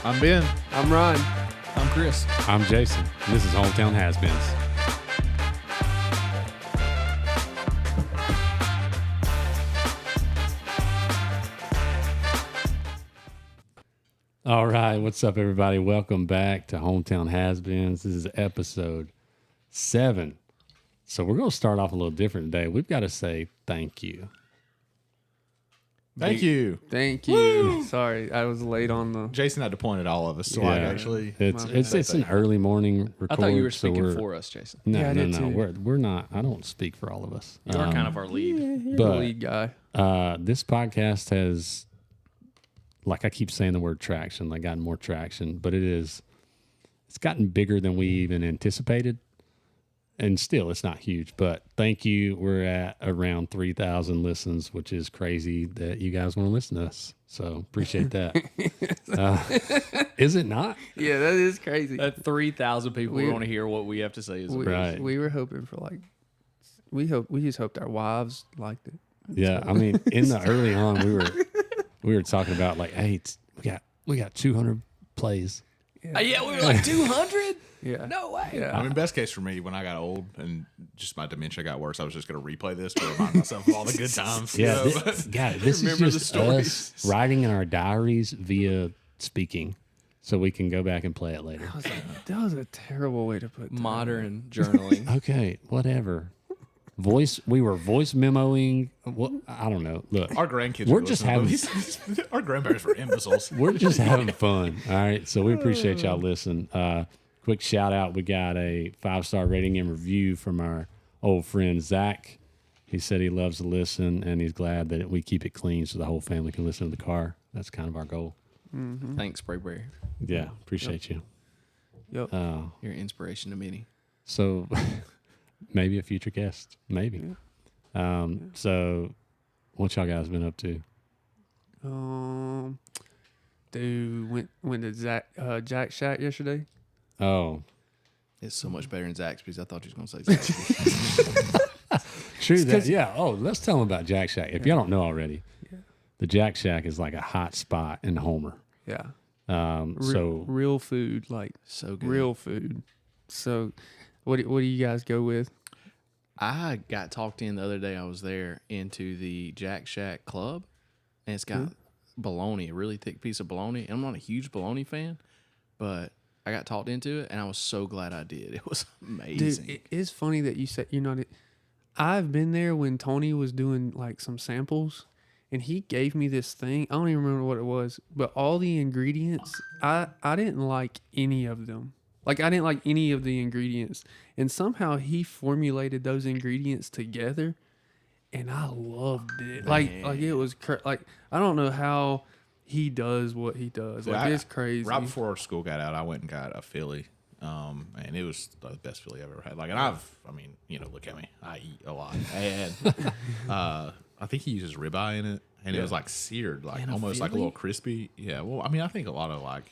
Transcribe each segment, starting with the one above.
I'm Ben. I'm Ron. I'm Chris. I'm Jason. And this is Hometown Has-Beens. All right, what's up, everybody? Welcome back to Hometown Has-Beens. This is episode 7. So we're going to start off a little different today. We've got to say thank you. Thank you. Thank you. Woo! Sorry, I was late on the. Jason had to point at all of us. So actually, it's an early morning record. I thought you were speaking for us, Jason. No, Yeah, I did no. too. We're not. I don't speak for all of us. You are kind of our lead. You're but- the lead guy. This podcast has, like I keep saying the word traction, like gotten more traction, but it's gotten bigger than we even anticipated. And still, it's not huge, but thank you. We're at around 3,000 listens, which is crazy that you guys want to listen to us. So appreciate that. Is it not? Yeah, that is crazy. That 3,000 people want to hear what we have to say. Is Right. We were hoping for we just hoped our wives liked it. Yeah, I mean, in the early on, we were talking about like, hey, we got 200 plays. Yeah, we were like 200. Yeah. No way. Yeah. I mean, best case for me, when I got old and just my dementia got worse, I was just going to replay this to remind myself of all the good times. Yeah, you know? this is Remember the just stories. us writing in our diaries via speaking, so we can go back and play it later. That was a terrible way to put that. Modern journaling. Okay, whatever. We were voice memoing. What I don't know. Look, Our grandkids We're were just listening to these. Our grandparents were imbeciles. we're just having fun. All right, so we appreciate y'all listening. Quick shout out. We got a 5-star rating and review from our old friend Zach. He said he loves to listen and he's glad that we keep it clean so the whole family can listen to the car. That's kind of our goal. Mm-hmm. Thanks, Sprayberry. Yeah, appreciate you. Yep. You're an inspiration to many. So maybe a future guest, maybe. So what y'all guys been up to? Dude, went to Jack Shack yesterday. Oh, It's so much better than Zaxby's. I thought you was going to say Zaxby's. true that. Yeah. Oh, let's tell them about Jack Shack. If y'all don't know already, the Jack Shack is like a hot spot in Homer. Yeah. So Real food, like So good. real food. So, what do you guys go with? I got talked in the other day. I was there into the Jack Shack Club, and it's got bologna, a really thick piece of bologna. And I'm not a huge bologna fan, but I got talked into it, and I was so glad I did. It was amazing. Dude, it's funny that you said you're not. I've been there when Tony was doing like some samples, and he gave me this thing. I don't even remember what it was, but all the ingredients, I didn't like any of them. Like I didn't like any of the ingredients, and somehow he formulated those ingredients together, and I loved it. Like it was like I don't know how he does what he does. Like it's crazy. Right before school got out, I went and got a Philly, and it was the best Philly I've ever had. Like, and look at me, I eat a lot, and I think he uses ribeye in it, and it was like seared, like almost like a little crispy. Yeah, well, I mean, I think a lot of like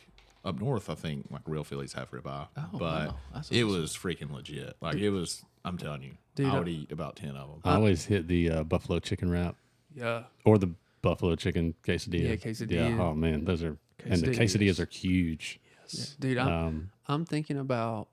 up north, I think like real Phillies have ribeye, but wow. That's it awesome. was freaking legit. Like it was, I'm telling you, Dude, I would eat about 10 of them. I always hit the buffalo chicken wrap Yeah. or the buffalo chicken quesadilla. Yeah, quesadilla. Yeah. Oh man, those are and the quesadillas are huge. Yeah. Dude, I'm thinking about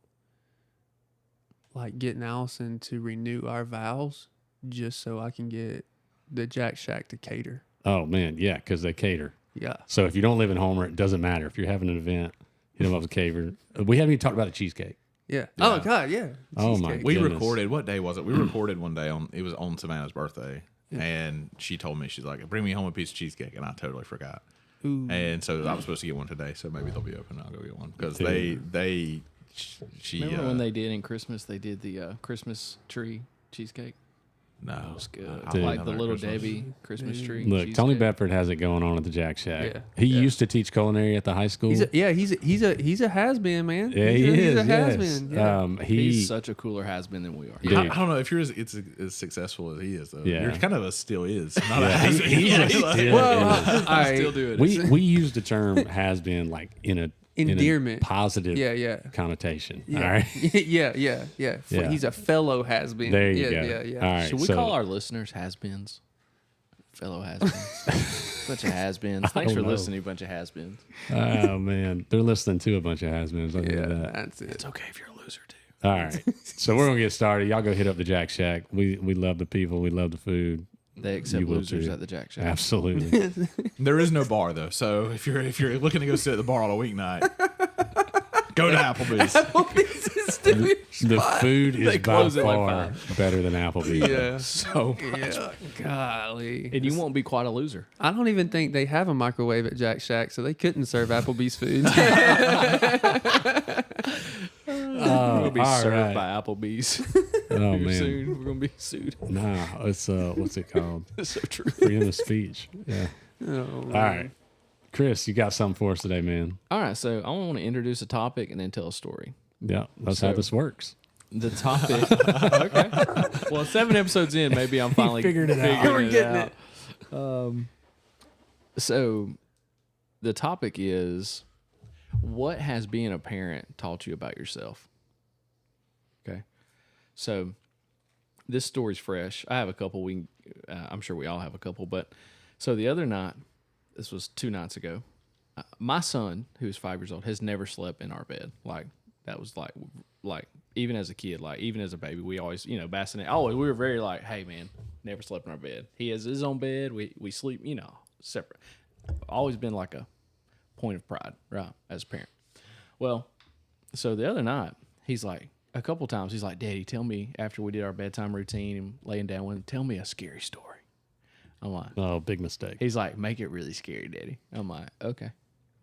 like getting Allison to renew our vows just so I can get the Jack Shack to cater. Oh man, yeah, because they cater. Yeah. So if you don't live in Homer, it doesn't matter. If you're having an event, hit them up with a caterer. We haven't even talked about the cheesecake. Yeah. Oh God, yeah. Oh, my Cheesecake. We goodness. recorded. What day was it? We recorded one day it was on Savannah's birthday, and she told me, she's like, "Bring me home a piece of cheesecake," and I totally forgot. Ooh. And so I was supposed to get one today, so maybe they'll be open. I'll go get one because she Remember when they did in Christmas? They did the Christmas tree cheesecake. no, It was good. I Dude. Like the another little Christmas. Debbie Christmas tree. Look, cheesecake. Tony Bedford has it going on at the Jack Shack. Yeah. He used to teach culinary at the high school. He's a has-been, man. yeah, he's he a is. has-been. Yeah. He's such a cooler has-been than we are. Dude. I don't know if you're as successful as he is though. Yeah. You're kind of a still is. Not a Yeah, has he's a still is. I still do it. we use the term has been like in a Endearment. positive Yeah. connotation. Yeah. All right. yeah. Yeah. He's a fellow has-been. There you yeah, go. Yeah. All right. Should we so, call our listeners has-beens? Fellow has-beens. Bunch of has-beens. Thanks for don't know. listening, bunch of has-beens. Oh man, they're listening to a bunch of has-beens. I'll give you that. That's it. It's okay if you're a loser too. All right, so we're gonna get started. Y'all go hit up the Jack Shack. We love the people. We love the food. They accept You will losers too. at the Jack Shack. Absolutely. There is no bar though, so if you're looking to go sit at the bar on a weeknight, go to Applebee's. The food is They by close at like far better than Applebee's. Yeah. So, Yeah. Golly. and you won't be quite a loser. I don't even think they have a microwave at Jack Shack, so they couldn't serve Applebee's food. We're gonna be all served right. by Applebee's Oh man, soon. We're gonna be sued. nah, it's what's it called? That's so true. Freedom of speech. Yeah. Oh, All right, Chris, you got something for us today, man? All right, so I want to introduce a topic and then tell a story. Yeah, that's how So- this works. The topic. Okay. Well, 7 episodes in, maybe I'm finally figured it out. We're getting it. So, the topic is, what has being a parent taught you about yourself? Okay. So, this story's fresh. I have a couple. I'm sure we all have a couple. But so the other night, this was 2 nights ago. My son, who's 5 years old, has never slept in our bed. Like that was like even as a kid, like even as a baby, we always bassinet. Always we were very like, hey man, never slept in our bed. He has his own bed. We sleep separate. Always been like a point of pride, right, as a parent. Well, so the other night, he's like, a couple times, he's like, Daddy, tell me, after we did our bedtime routine and laying down, tell me a scary story. I'm like, Oh, big mistake. he's like, make it really scary, Daddy. I'm like, okay,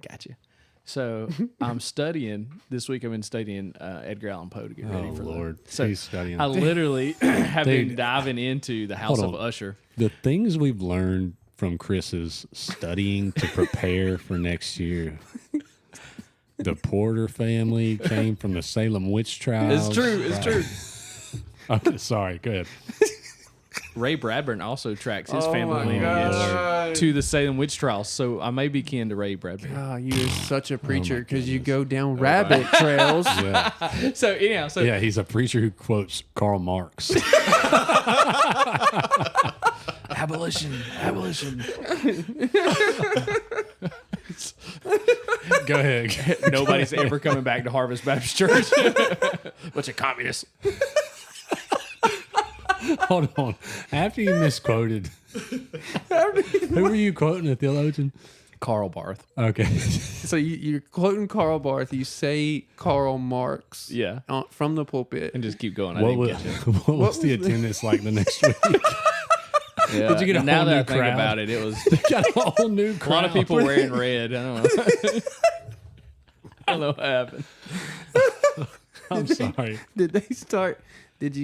gotcha. So I'm studying, this week I've been studying Edgar Allan Poe to get ready Oh for Lord, So he's studying. I literally have been Dude. diving into the House Hold of on. Usher. The things we've learned from Chris's studying to prepare for next year. The Porter family came from the Salem witch trials. It's true. It's true. Okay, sorry. Go ahead. Ray Bradburn also tracks his Oh family my lineage God. to the Salem witch trials, so I may be kin to Ray Bradburn. God, you are such a preacher because you goodness. go down rabbit trails. Yeah. So anyhow, Yeah, he's a preacher who quotes Karl Marx. abolition. Go ahead. Nobody's ever coming back to Harvest Baptist Church. Bunch of communists. Hold on. After you misquoted, who were you quoting, a theologian? Karl Barth. Okay. So you're quoting Karl Barth. You say Karl Marx Yeah. From the pulpit. And just keep going. I What didn't was, catch it. what was the was attendance like the next week? Yeah. Did you get a now whole that new I think crowd? about it, it was Got a whole new a crowd. lot of people wearing red. I don't know. I don't know what happened. I'm sorry. Did they start? Did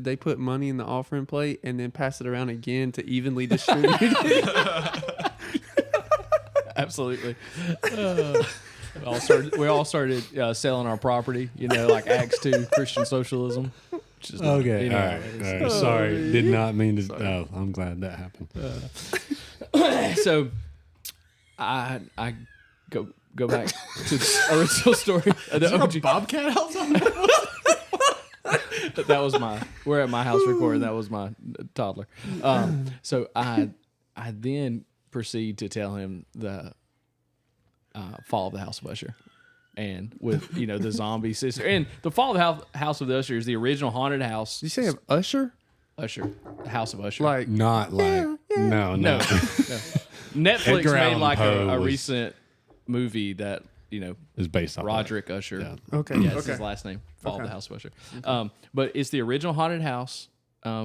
they put money in the offering plate and then pass it around again to evenly distribute it? Absolutely. We all started selling our property, like Acts 2, Christian socialism. Which is not, Okay. All right. All right. Sorry. Did not mean to. Oh, I'm glad that happened. So I go back to the original story of the OG. Bobcat outside? That was we're at my house recording. That was my toddler. So I then proceed to tell him the fall of the House of Usher. And with, the zombie sister. And the fall of the House of the Usher is the original haunted house. Did you say of Usher? Usher. The House of Usher. Like Not like. No. no. Netflix Edgar made Allan like Poe a was- recent movie that, Is based off Roderick Usher. Yeah. okay, Yeah, it's okay. his last name. Fall of Okay. the House of Usher. But it's the original haunted house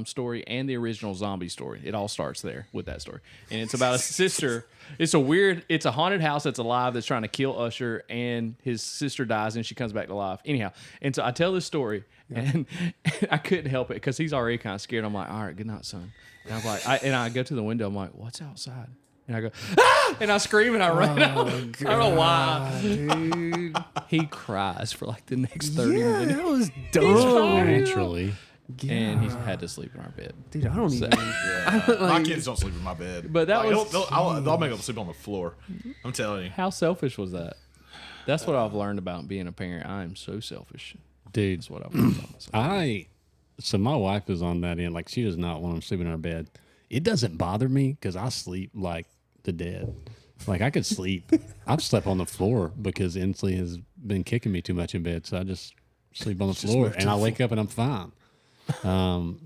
story and the original zombie story. It all starts there with that story. And it's about a sister. It's a haunted house that's alive that's trying to kill Usher, and his sister dies and she comes back to life. Anyhow, and so I tell this story and I couldn't help it because he's already kind of scared. I'm like, all right, good night, son. And I'm like, I go to the window. I'm like, what's outside? And I go, ah! And I scream and I run out. I don't know why. Dude. He cries for like the next 30 Yeah, minutes. that was dumb. Naturally. And he had to sleep in our bed. Dude, I don't even. My kids don't sleep in my bed. But that Like, was- I'll make them sleep on the floor. I'm telling you. How selfish was that? That's what I've learned about being a parent. I am so selfish. Dude, That's what I've learned about myself. so my wife is on that end. Like, she does not want them sleeping in our bed. It doesn't bother me because I sleep like to death. Like I could sleep. I've slept on the floor because Inslee has been kicking me too much in bed, so I just sleep on the floor, and I wake up and I'm fine.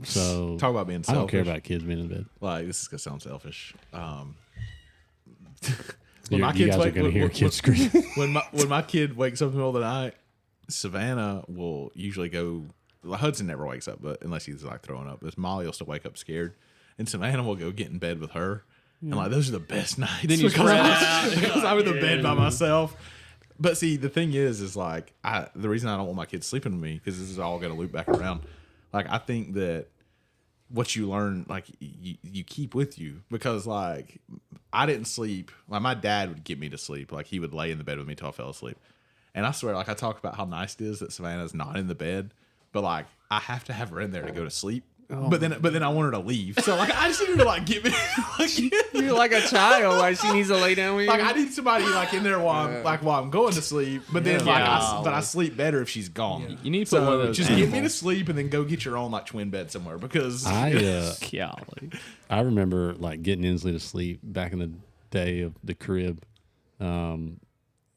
So Talk about being selfish. I don't care about kids being in bed. Like, this is gonna sound selfish. You guys are gonna hear kids scream. When my kid wakes up in the middle of the night, Savannah will usually go. Hudson never wakes up, but unless he's like throwing up, but Molly will still wake up scared, and Savannah will go get in bed with her, and like those are the best nights. Then you spread out. Because I'm in the bed by myself. But see, the thing is like the reason I don't want my kids sleeping with me, because this is all gonna loop back around. Like I think that what you learn, like you keep with you, because like I didn't sleep. Like my dad would get me to sleep. Like he would lay in the bed with me till I fell asleep. And I swear, like I talk about how nice it is that Savannah's not in the bed, but like I have to have her in there to go to sleep. Oh. But then I want her to leave. So like I just need her to like get me. You're like a child. Like she needs to lay down with you. Like I need somebody like in there while I'm going to sleep. But then I sleep better if she's gone. You need to put one of those just get me to sleep and then go get your own like twin bed somewhere, because golly. I remember like getting Inslee to sleep back in the day of the crib.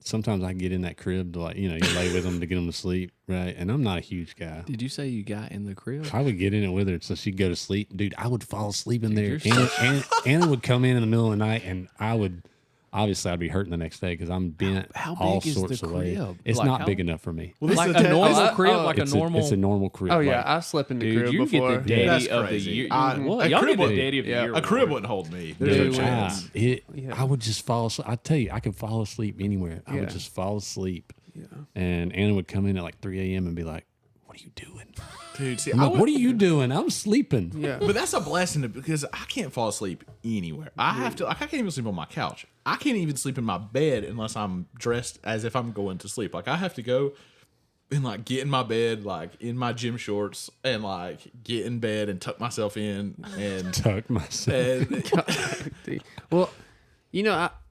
Sometimes I get in that crib to like, you lay with them to get them to sleep, right? And I'm not a huge guy. Did you say you got in the crib? I would get in it with her so she'd go to sleep. Dude, I would fall asleep in there. Anna would come in the middle of the night, and obviously I'd be hurting the next day because I'm bent how all big is sorts the of ways. crib? It's Like not how- big enough for me. well, this Like is a normal test. crib? Like It's a normal... it's a normal crib. Oh yeah, like- I slept in the Dude, crib you before. get the daddy That's of the crazy. year. I- What? a Y'all crib get the would- daddy of the year. A crib award. wouldn't hold me. There's Dude, no chance. Yeah. I would just fall asleep. I tell you, I could fall asleep anywhere. I Yeah. would just fall asleep. Yeah. And Anna would come in at like 3 a.m. and be like, "What are you doing?" Dude, see, I'm like, "What are you doing?" I'm sleeping. Yeah. But that's a blessing because I can't fall asleep anywhere. I have to. Like, I can't even sleep on my couch. I can't even sleep in my bed unless I'm dressed as if I'm going to sleep. Like I have to go and like get in my bed, like in my gym shorts, and like get in bed and tuck myself in and. Tuck myself. and Well,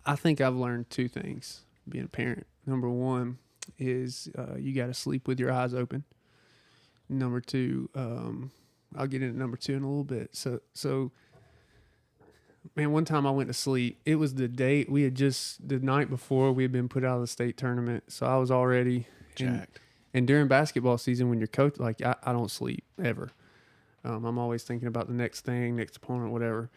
I think I've learned two things being a parent. Number one is you got to sleep with your eyes open. Number two, I'll get into number two in a little bit. So, man, one time I went to sleep. It was the day the night before we had been put out of the state tournament. So I was already jacked. And during basketball season, when you're coach, like I don't sleep ever. I'm always thinking about the next thing, next opponent, whatever.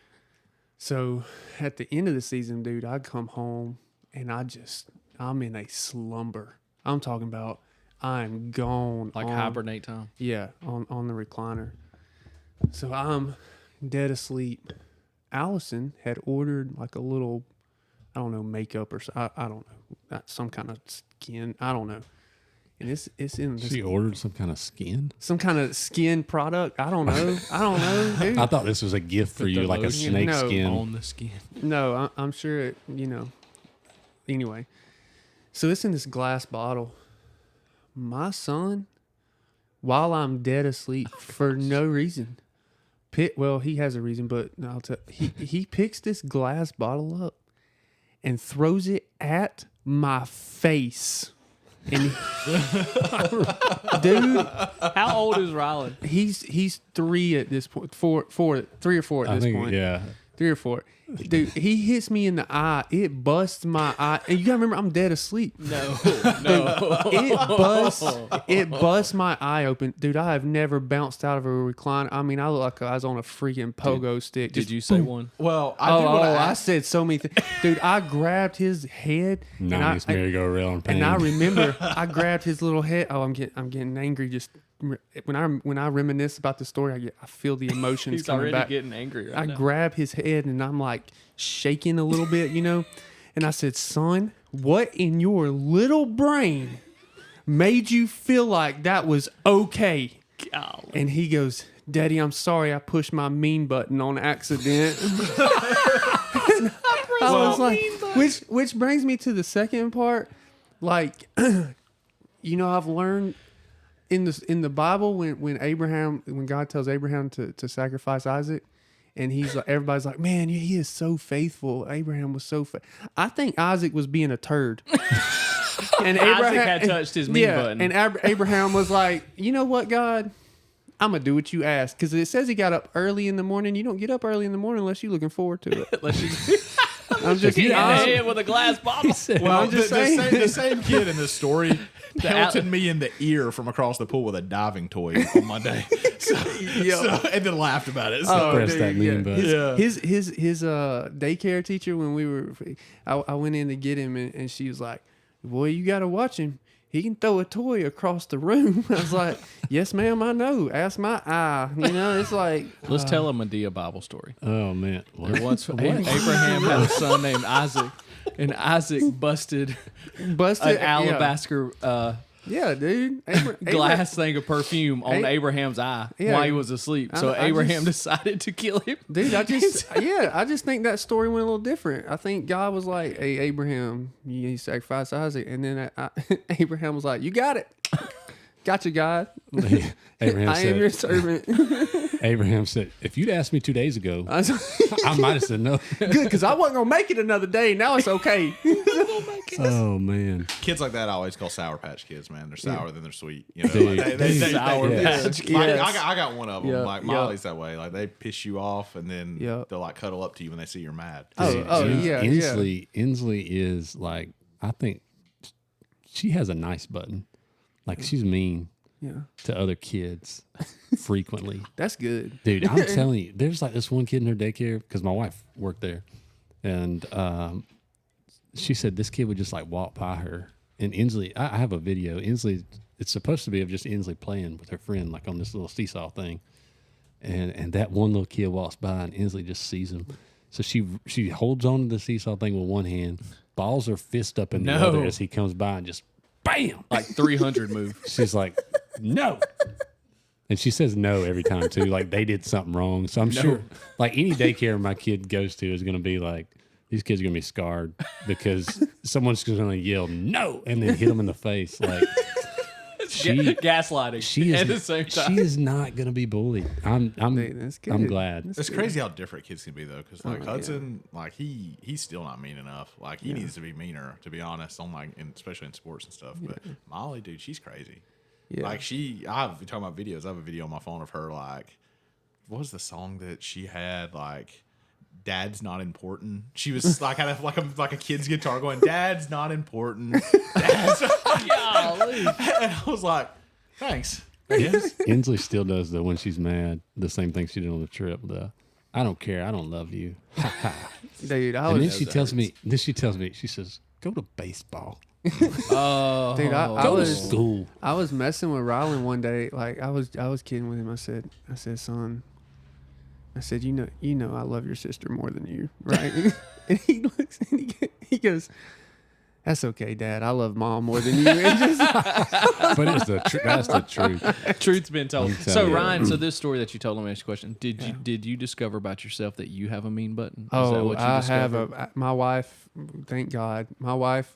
So at the end of the season, dude, I'd come home and I'm in a slumber. I'm talking about I'm gone. Like hibernate time. Yeah, on the recliner. So I'm dead asleep. Allison had ordered like a little, I don't know, makeup or I don't know, some kind of skin. I don't know. And it's in this, She ordered some kind of skin. some kind of skin product. I don't know. Dude. I thought this was a gift for you, like a lotion snake No. skin. On the skin. No, I'm sure it, Anyway, so it's in this glass bottle. My son, while I'm dead asleep for no reason, he has a reason, but I'll tell he picks this glass bottle up and throws it at my face. And dude, How old is Rylan? he's 3 at this point, 3 or 4 at this point. Yeah. 3 or 4. Dude, he hits me in the eye. It busts my eye. And you gotta remember, I'm dead asleep. No. It busts my eye open. Dude, I have never bounced out of a recliner. I mean, I look like I was on a freaking pogo stick. Did Just you say one? Well, I did what I I asked. said so many things. Dude, I grabbed his head. and I- 90s merry-go-round pain. and I remember I grabbed his little head. Oh, I'm getting angry. Just when I reminisce about the story, I feel the emotions He's coming already back. getting angry right I now. grab his head and I'm like shaking a little bit, And I said, "Son, what in your little brain made you feel like that was okay?" Golly. And he goes, "Daddy, I'm sorry I pushed my mean button on accident." I was like, which brings me to the second part. Like, I've learned in the Bible when God tells Abraham to sacrifice Isaac, and he's like, everybody's like, "Man, he is so faithful. Abraham was so I think Isaac was being a turd. And Isaac had touched his mean button. And Abraham was like, "You know what, God? I'm going to do what you ask." Because it says he got up early in the morning. You don't get up early in the morning unless you're looking forward to it. I'm just He hit the I'm- head with a glass bottle. Well, I'm just the saying. the same kid in this story pelted me in the ear from across the pool with a diving toy on Monday. And then laughed about it. So, Press that meme button. His daycare teacher, when we were, I went in to get him, and she was like, "Boy, you got to watch him. He can throw a toy across the room." I was like, "Yes, ma'am, I know. Ask my eye." You know, it's like, Let's tell a Medea Bible story. Oh man. What? Once Abraham had a son named Isaac, and Isaac busted busted an alabaster Yeah, dude. glass thing of perfume on Abraham's eye Yeah. while he was asleep. So I Abraham just- decided to kill him. Dude, I just think that story went a little different. I think God was like, "Hey, Abraham, you sacrifice Isaac," and then Abraham was like, "You got it, got you, God. Abraham I am your said. servant." Abraham said, "If you'd asked me 2 days ago, I was like, I might have said no." good, because I wasn't gonna make it another day. Now it's okay. Oh man. kids like that I always call Sour Patch Kids, man. They're sour, then they're sweet. You know, Dude, like they, Sour Patch like, Kids. I got one of them. Yeah, Like yeah. Molly's that way. Like they piss you off, and then Yeah. they'll like cuddle up to you when they see you're mad. Oh, yeah, Inslee is like, I think she has a nice button. Like she's mean Yeah, to other kids frequently. that's good. Dude, I'm telling you, there's like this one kid in her daycare because my wife worked there, and she said this kid would just like walk by her. And Inslee, I have a video. Inslee, it's supposed to be of just Inslee playing with her friend, like on this little seesaw thing. And that one little kid walks by, and Inslee just sees him. So she holds on to the seesaw thing with one hand, balls her fist up in the No. other as he comes by, and just bam. Like 300 move. She's like, no. And she says no every time too. Like they did something wrong. So I'm sure like any daycare my kid goes to is going to be like, these kids are going to be scarred because someone's going to yell no and then hit them in the face. Like Gaslighting she is, at the same time. she is not going to be bullied. I'm That's good. I'm glad. It's crazy how different kids can be though, because like Hudson, like he's still not mean enough. Like he needs to be meaner, to be honest. On like, especially in sports and stuff. But Molly, dude, she's crazy. Yeah. Like I've talking about videos. I have a video on my phone of her. Like, what was the song that she had? Like, Dad's not important. She was like had like a kid's guitar going, Dad's not important. Dad's Golly. and I was like, thanks. Inslee still does though when she's mad. The same thing she did on the trip. I don't care. I don't love you. Dude, I And then was, she tells me, she says, go to baseball. Oh, dude, I Go to was, school. I was messing with Rylan one day. Like I was kidding with him. I said, son, I said, you know, I love your sister more than you, right? And he looks and he goes, "That's okay, Dad. I love Mom more than you." And just, But it's that's the truth. truth's been told. I'm So telling you. Ryan, so this story that you told, let me ask you a question. Did you discover about yourself that you have a mean button? Is that oh, what you I discovered? have my wife. Thank God, my wife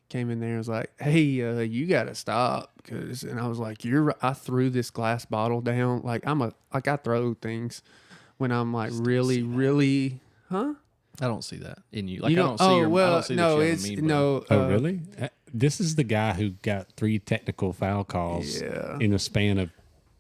came in there and was like, "Hey, you got to stop," and I was like, I threw this glass bottle down. Like I throw things when I'm like really, huh? I don't see that in you. Like You I don't see your. I don't see that you have a mean button. Oh, really? This is the guy who got 3 technical foul calls Yeah. in the span of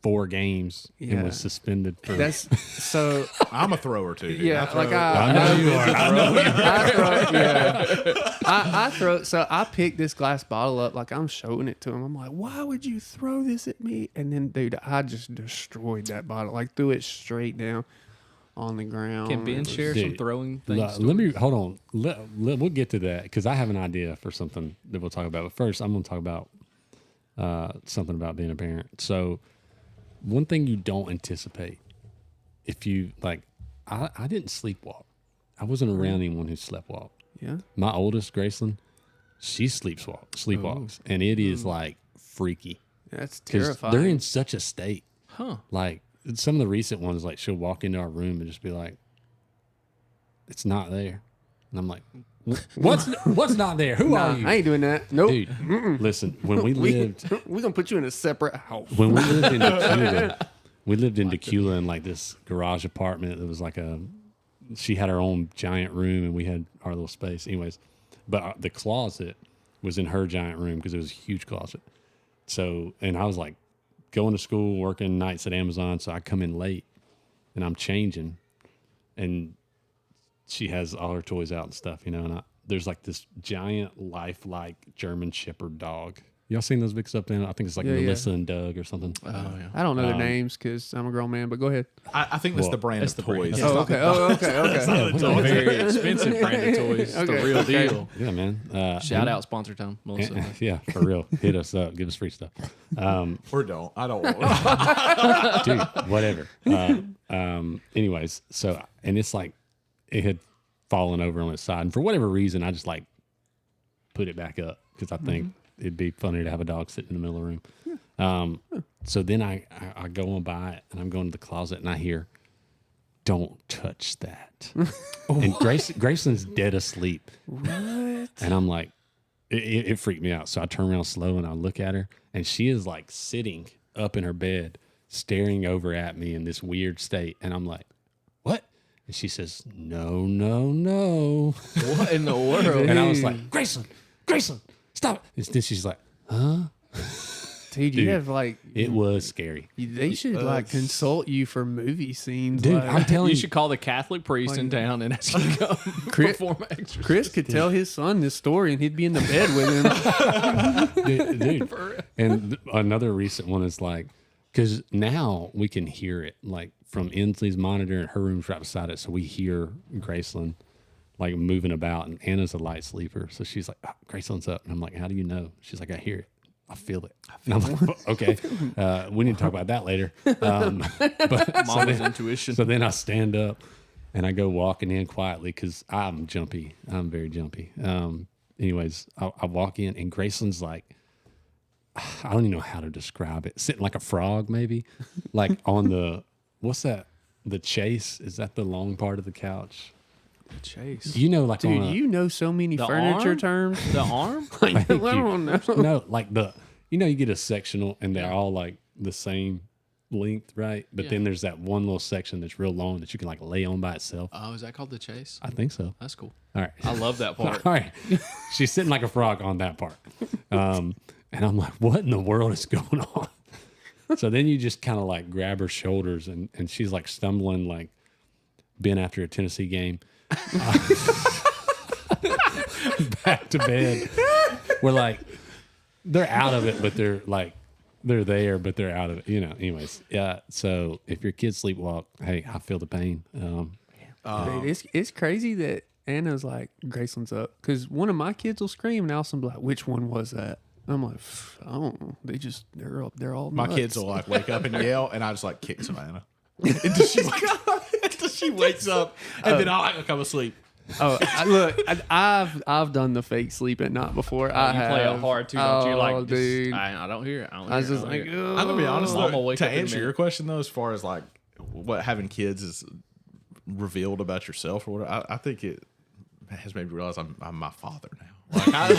4 games Yeah. and was suspended for. That's so. I'm a thrower too. Dude. Yeah, I throw, like I know you are. I know you are. I throw, yeah. I throw. So I picked this glass bottle up, like I'm showing it to him. I'm like, "Why would you throw this at me?" And then, dude, I just destroyed that bottle. Like threw it straight down on the ground. Can Ben It was- share some Dude, throwing things? Let me hold on. We'll get to that because I have an idea for something that we'll talk about. But first, I'm going to talk about something about being a parent. So, one thing you don't anticipate if you like, I didn't sleepwalk. I wasn't around anyone who sleptwalked. Yeah. My oldest, Graceland, she sleepwalks, and it is like freaky That's because terrifying. they're in such a state. Huh. Like some of the recent ones, like she'll walk into our room and just be like, "It's not there," and I'm like, "What's not there? Who Nah, are you?" I ain't doing that. Nope. Dude, listen. When we lived, we gonna put you in a separate house. when we lived in Decula, we lived in Decula in like this garage apartment. It was like she had her own giant room and we had our little space. Anyways, but the closet was in her giant room because it was a huge closet. So, and I was like going to school, working nights at Amazon. So I come in late and I'm changing and she has all her toys out and stuff, you know. And there's like this giant lifelike German Shepherd dog. Y'all seen those mixed up in? I think it's like Melissa and Doug or something. Oh yeah. I don't know their names because I'm a grown man, but go ahead. I think that's the brand of the brand. toys. Oh, okay. Okay. It's a very expensive brand of toys. It's the real deal. Yeah, man. Shout out sponsor time, Melissa. Yeah, for real. Hit us up. Give us free stuff. Or don't. I don't want Dude, whatever. Anyways, so, and it's like, it had fallen over on its side. And for whatever reason, I just like put it back up because I think it'd be funny to have a dog sitting in the middle of the room. So then I go on by it and I'm going to the closet and I hear, "Don't touch that." And Grayson's dead asleep. What? And I'm like, it freaked me out. So I turn around slow and I look at her and she is like sitting up in her bed, staring over at me in this weird state. And I'm like, "What?" And she says, "No, no, no." What in the world? And I was like, Grayson, stop it. And then she's like, "Huh?" Dude, you have like, It was scary. they should like consult you for movie scenes. Dude, like, I'm telling You you. should call the Catholic priest in town and ask him to come perform an exorcism. Chris could tell his son this story and he'd be in the bed with him. Dude. And another recent one is like, because now we can hear it like from Inslee's monitor and her room's right beside it. So we hear Graceland like moving about, and Anna's a light sleeper. So she's like, Graceland's up. And I'm like, how do you know? She's like, I hear it. I feel it. And I'm like, okay, we need to talk about that later. But Mama's intuition. So then I stand up and I go walking in quietly because I'm jumpy. I'm very jumpy. Anyways, I walk in and Graceland's like, I don't even know how to describe it. Sitting like a frog, maybe, like on the, what's that? The chase? Is that the long part of the couch? Chase. You know, like Dude, on a, you know so many The furniture arm? terms. The arm? Like, I Thank you. don't know. No, like you know, you get a sectional and they're all like the same length, right? But then there's that one little section that's real long that you can like lay on by itself. Oh, is that called the chase? I think so. That's cool. All right. I love that part. All right. She's sitting like a frog on that part. And I'm like, what in the world is going on? So then you just kind of like grab her shoulders and she's like stumbling, like been after a Tennessee game. Back to bed. We're like, they're out of it, but they're like, they're there, but they're out of it. You know, anyways. Yeah. So if your kids sleepwalk, hey, I feel the pain. Dude, it's crazy that Anna's like, Graceland's up. Because one of my kids will scream and Allison will be like, which one was that? I'm like, I don't know. They're up. They're all My nuts. kids will like wake up and yell, and I just like kick Savannah until she wakes up, and then I like come asleep. Oh, I've done the fake sleep at night before. I You play it have. hard too, don't you? Oh, Like, dude. I don't hear it. I I was just like, I'm gonna be honest. Mama Though, wake to up in a answer your minute. question though, as far as like what having kids is revealed about yourself or whatever, I think it has made me realize I'm my father now.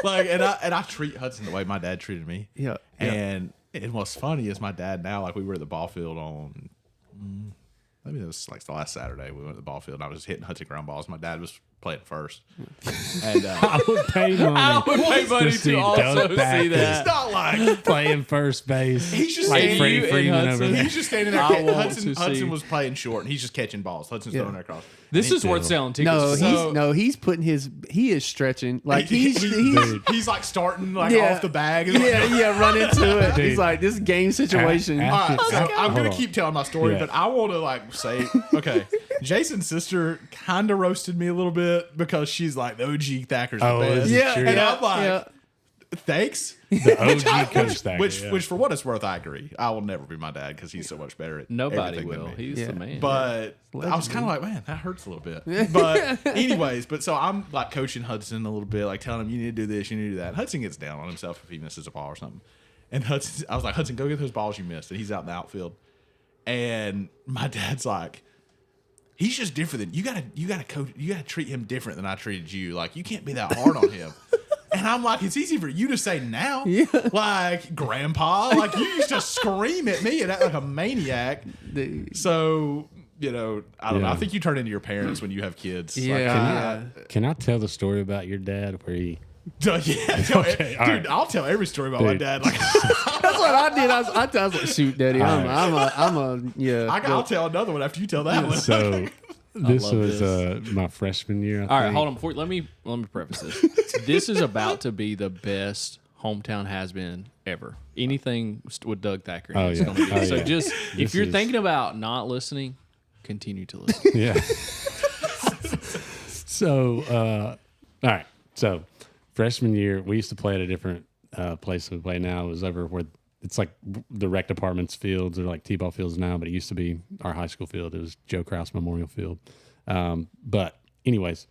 Like, and I treat Hudson the way my dad treated me. Yeah. And what's funny is my dad now, like we were at the ball field on, maybe it was like the last Saturday. We went to the ball field and I was just hitting Hudson ground balls. My dad was playing first. And I would pay money. I would pay money see to also Doug see Backus that. it's not like playing first base. he's just like standing, Freddie you and Freeman Hudson. over there. he's just standing there. I want Hudson to see. was playing short and he's just catching balls. Hudson's throwing it across. This And is worth selling tickets. No, for. he's putting he is stretching. Like he's he's like starting like off the bag. And run into it. Dude. He's like, this game situation. After- All right, so I'm Hold gonna on. keep telling my story, Yeah. but I want to like say, okay, Jason's sister kind of roasted me a little bit because she's like the OG Thacker's Oh, the best. is it Yeah, true? And yeah, I'm like, yeah. thanks. The OG coach Thacker, Which yeah. for what it's worth, I agree. I will never be my dad because he's so much better at Nobody everything will. than me. He's Yeah. the man. But I was kind of like, man, that hurts a little bit. But anyways, so I'm like coaching Hudson a little bit, like telling him you need to do this, you need to do that. And Hudson gets down on himself if he misses a ball or something. And Hudson, I was like, Hudson, go get those balls you missed. And he's out in the outfield. And my dad's like, he's just different than you. Gotta coach. You gotta treat him different than I treated you. Like you can't be that hard on him. And I'm like, it's easy for you to say now. Yeah. Like, Grandpa, like you used to scream at me and act like a maniac. Dude. So, you know, I don't know. Yeah. I think you turn into your parents when you have kids. Yeah. Can I tell the story about your dad where he? Dude, all right. I'll tell every story about my Dude. dad. Like, That's what I did. I was like, shoot, Daddy, I'm a, yeah. I'll tell another one after you tell that one. So This love was this. my freshman year. All right, hold on. Let me preface this. This is about to be the best hometown has been ever. Anything with Doug Thacker. Oh, It's yeah. gonna be. Oh, So yeah. just This if you're is- thinking about not listening, continue to listen. Yeah. So, all right. So, freshman year, we used to play at a different place than we play now. It was over where it's like the rec department's fields. They're like T-ball fields now, but it used to be our high school field. It was Joe Krause Memorial Field. But, anyways,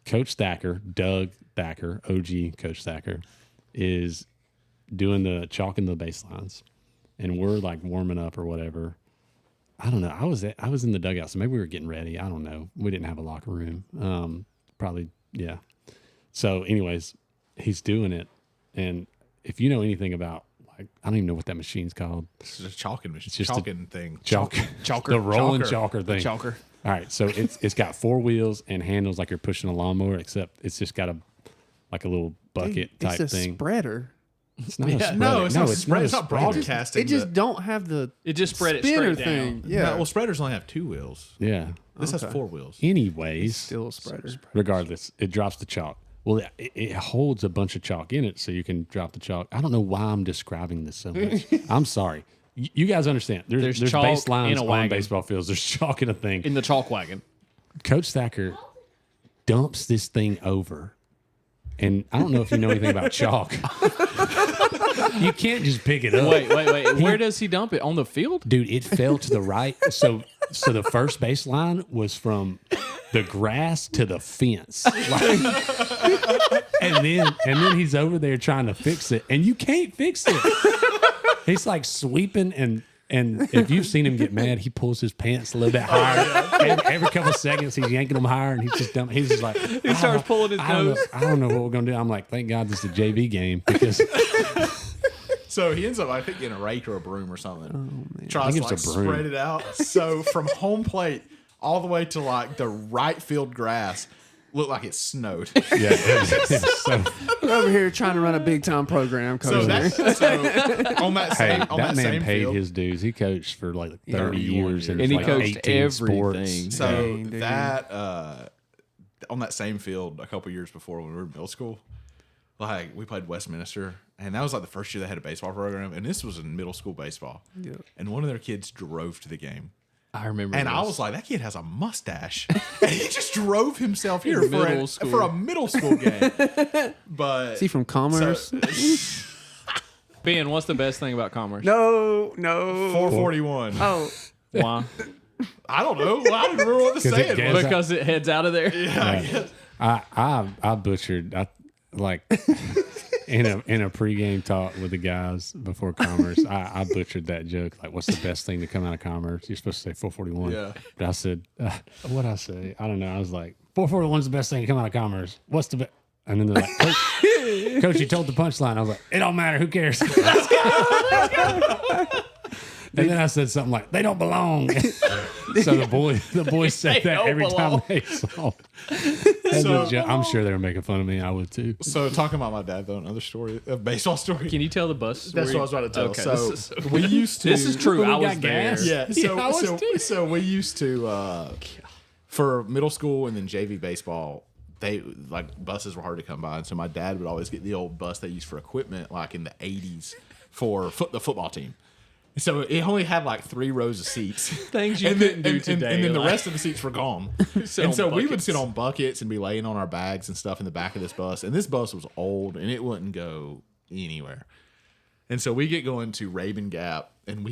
Coach Thacker, Doug Thacker, OG Coach Thacker, is doing the chalking the baselines. And we're like warming up or whatever. I don't know. I was in the dugout, so maybe we were getting ready. I don't know. We didn't have a locker room. Probably, yeah. So, anyways, he's doing it, and if you know anything about, like, I don't even know what that machine's called. It's a chalking machine. just a Chalking thing. Chalker. The rolling Chalker. chalker thing. Chalker. All right, so it's got 4 wheels and handles like you're pushing a lawnmower, except it's just got a little bucket Dude, type it's a thing. spreader. It's not a Yeah, spreader. no, it's not. It's not spreader. broadcasting. It just don't have the It just spread it spinner straight thing. down. Yeah, No, well, spreaders only have 2 wheels. Yeah. This has Okay. 4 wheels. Anyways, still a spreader. regardless, it drops the chalk. Well, it holds a bunch of chalk in it, so you can drop the chalk. I don't know why I'm describing this so much. I'm sorry. You guys understand? There's chalk baselines in a on wagon. baseball fields. There's chalk in a thing. In the chalk wagon. Coach Thacker dumps this thing over, and I don't know if you know anything about chalk. You can't just pick it up. Wait. Where does he dump it? On the field? Dude, it fell to the right. So the first baseline was from the grass to the fence. And then he's over there trying to fix it, and you can't fix it. He's like sweeping, and if you've seen him get mad, he pulls his pants a little bit higher. Every couple of seconds, he's yanking them higher, and he's just dumping. He's just like He starts pulling his nose. I don't know what we're gonna do. I'm like, thank God this is a JV game because So he ends up, I think, getting a rake or a broom or something. Oh, man. Tries to I think like it's a broom. spread it out. So from home plate all the way to like the right field grass, looked like it snowed. yeah. So, We're over here trying to run a big time program, So Coach. that's on that hey, same on that that man same paid field. his dues. He coached for like 30 31 years and, And he like coached 18 sports. everything. So Dang, dude. that on that same field a couple years before when we were in middle school, like we played Westminster, and that was like the first year they had a baseball program, and this was in middle school baseball. Yeah. And one of their kids drove to the game. I remember. And I this. was like, that kid has a mustache. And he just drove himself here In for middle a, school. for a middle school game. But Is he from Commerce? Ben, what's the best thing about Commerce? no. 441. Oh, Why? I don't know. I don't remember what the 'Cause it saying gets- was. Because it heads out of there. Yeah, I guess. I butchered like in a pregame talk with the guys before Commerce. I butchered that joke. Like, what's the best thing to come out of Commerce? You're supposed to say 441. Yeah. But I said, what I say? I don't know. I was like, 441 is the best thing to come out of Commerce. What's the best? And then they're like, Coach, you told the punchline. I was like, it don't matter. Who cares? And then I said something like, they don't belong. So the boys said They that don't every belong. time they saw. That's So- a joke. I'm sure they were making fun of me. I would too. So talking about my dad, though, another story, a baseball story. Can you tell the bus story? That's what I was about to tell. Okay, so, this is we used to. This is true. When we I was got there. gas? Yeah. So I was so, too. so we used to for middle school and then JV baseball. They like buses were hard to come by, and so my dad would always get the old bus they used for equipment, like in the '80s for the football team. So it only had like 3 rows of seats. Things you and couldn't then, do and today, then the like- rest of the seats were gone. Sit and on so we would buckets. sit on buckets and be laying on our bags and stuff in the back of this bus. And this bus was old and it wouldn't go anywhere. And so we get going to Rabun Gap, and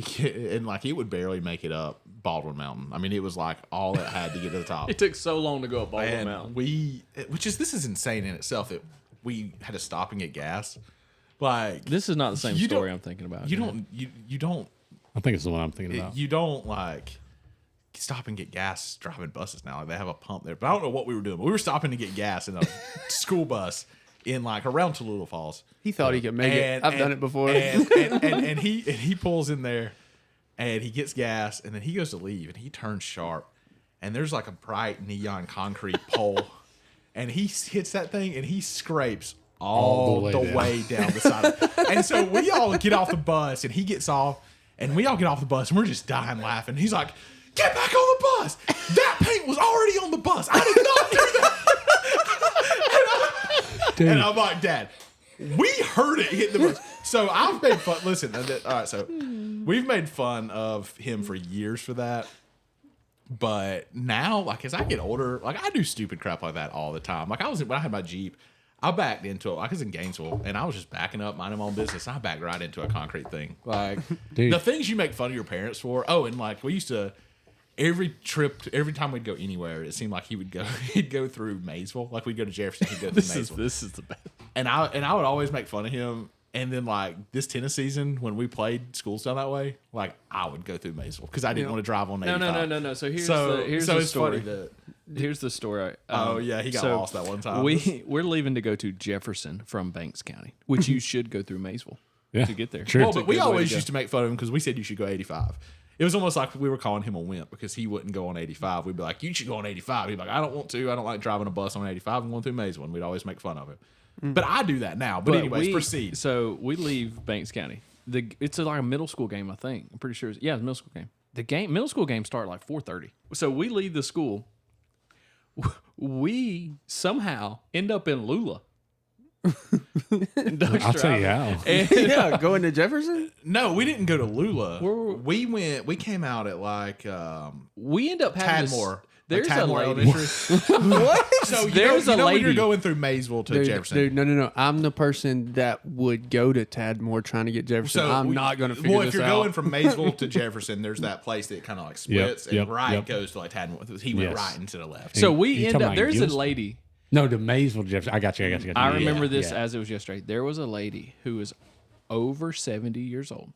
like it would barely make it up Baldwin Mountain. I mean, it was like all it had to get to the top. It took so long to go up Baldwin And Mountain. this is insane in itself that we had to stop and get gas. Like This is not the same you story don't- I'm thinking about. you man. don't I think it's the one I'm thinking about. you don't like stop and get gas driving buses now. Like they have a pump there, but I don't know what we were doing. But we were stopping to get gas in a school bus in like around Tallulah Falls. he thought he could make it. I've done it before. And he pulls in there, and he gets gas, and then he goes to leave, and he turns sharp, and there's like a bright neon concrete pole, and he hits that thing, and he scrapes all the way down the side. And so we all get off the bus, and he gets off, and we all get off the bus, and we're just dying laughing. He's like, "Get back on the bus! That paint was was. I did not do that. Dude. And I'm like, Dad, we heard it hit the bus. So I've made fun. Listen, all right. So we've made fun of him for years for that. But now, like, as I get older, like, I do stupid crap like that all the time. Like, when I had my Jeep, I backed into it. Like, I was in Gainesville, and I was just backing up, minding my own business. And I backed right into a concrete thing. Like, Dude. the things you make fun of your parents for. Oh, and, like, we used to, every time we'd go anywhere, it seemed like he'd go through Maysville. Like, we'd go to Jefferson, he'd go through Maysville. This is the best. And I would always make fun of him. And then, like, this tennis season, when we played schools down that way, like, I would go through Maysville because I didn't want to drive on 85. No. So here's So the it's story. funny that. Here's the story. Oh, yeah, he got lost that one time. We're leaving to go to Jefferson from Banks County, which you should go through Maysville Yeah, to get there. true. Well, It's a but we good way always to go. used to make fun of him because we said you should go 85. It was almost like we were calling him a wimp because he wouldn't go on 85. We'd be like, you should go on 85. He'd be like, I don't want to. I don't like driving a bus on 85. I'm going through Maysville. And we'd always make fun of him. But I do that now. But anyways, proceed. So we leave Banks County. It's like a middle school game, I think. I'm pretty sure. It's a middle school game. Middle school games start at like 4:30. So we leave the school. We somehow end up in Lula. I'll tell you how. Yeah, going to Jefferson. No, we didn't go to Lula. We came out at like We end up having Tadmore. There's like Tadmore a lady. What? So There's a when lady. you're going through Maysville to Jefferson. Dude, no. I'm the person that would go to Tadmore trying to get Jefferson. I'm not going to figure Well, this if you're out. going from Maysville to Jefferson, there's that place that kind of like splits and yep, right yep. goes to like Tadmore. He went Yes. right into the left. So we You end talking up. about There's a Gills? lady. No, the Maysville Jefferson. I got you. I remember Yeah, this yeah. as it was yesterday. There was a lady who was over 70 years old.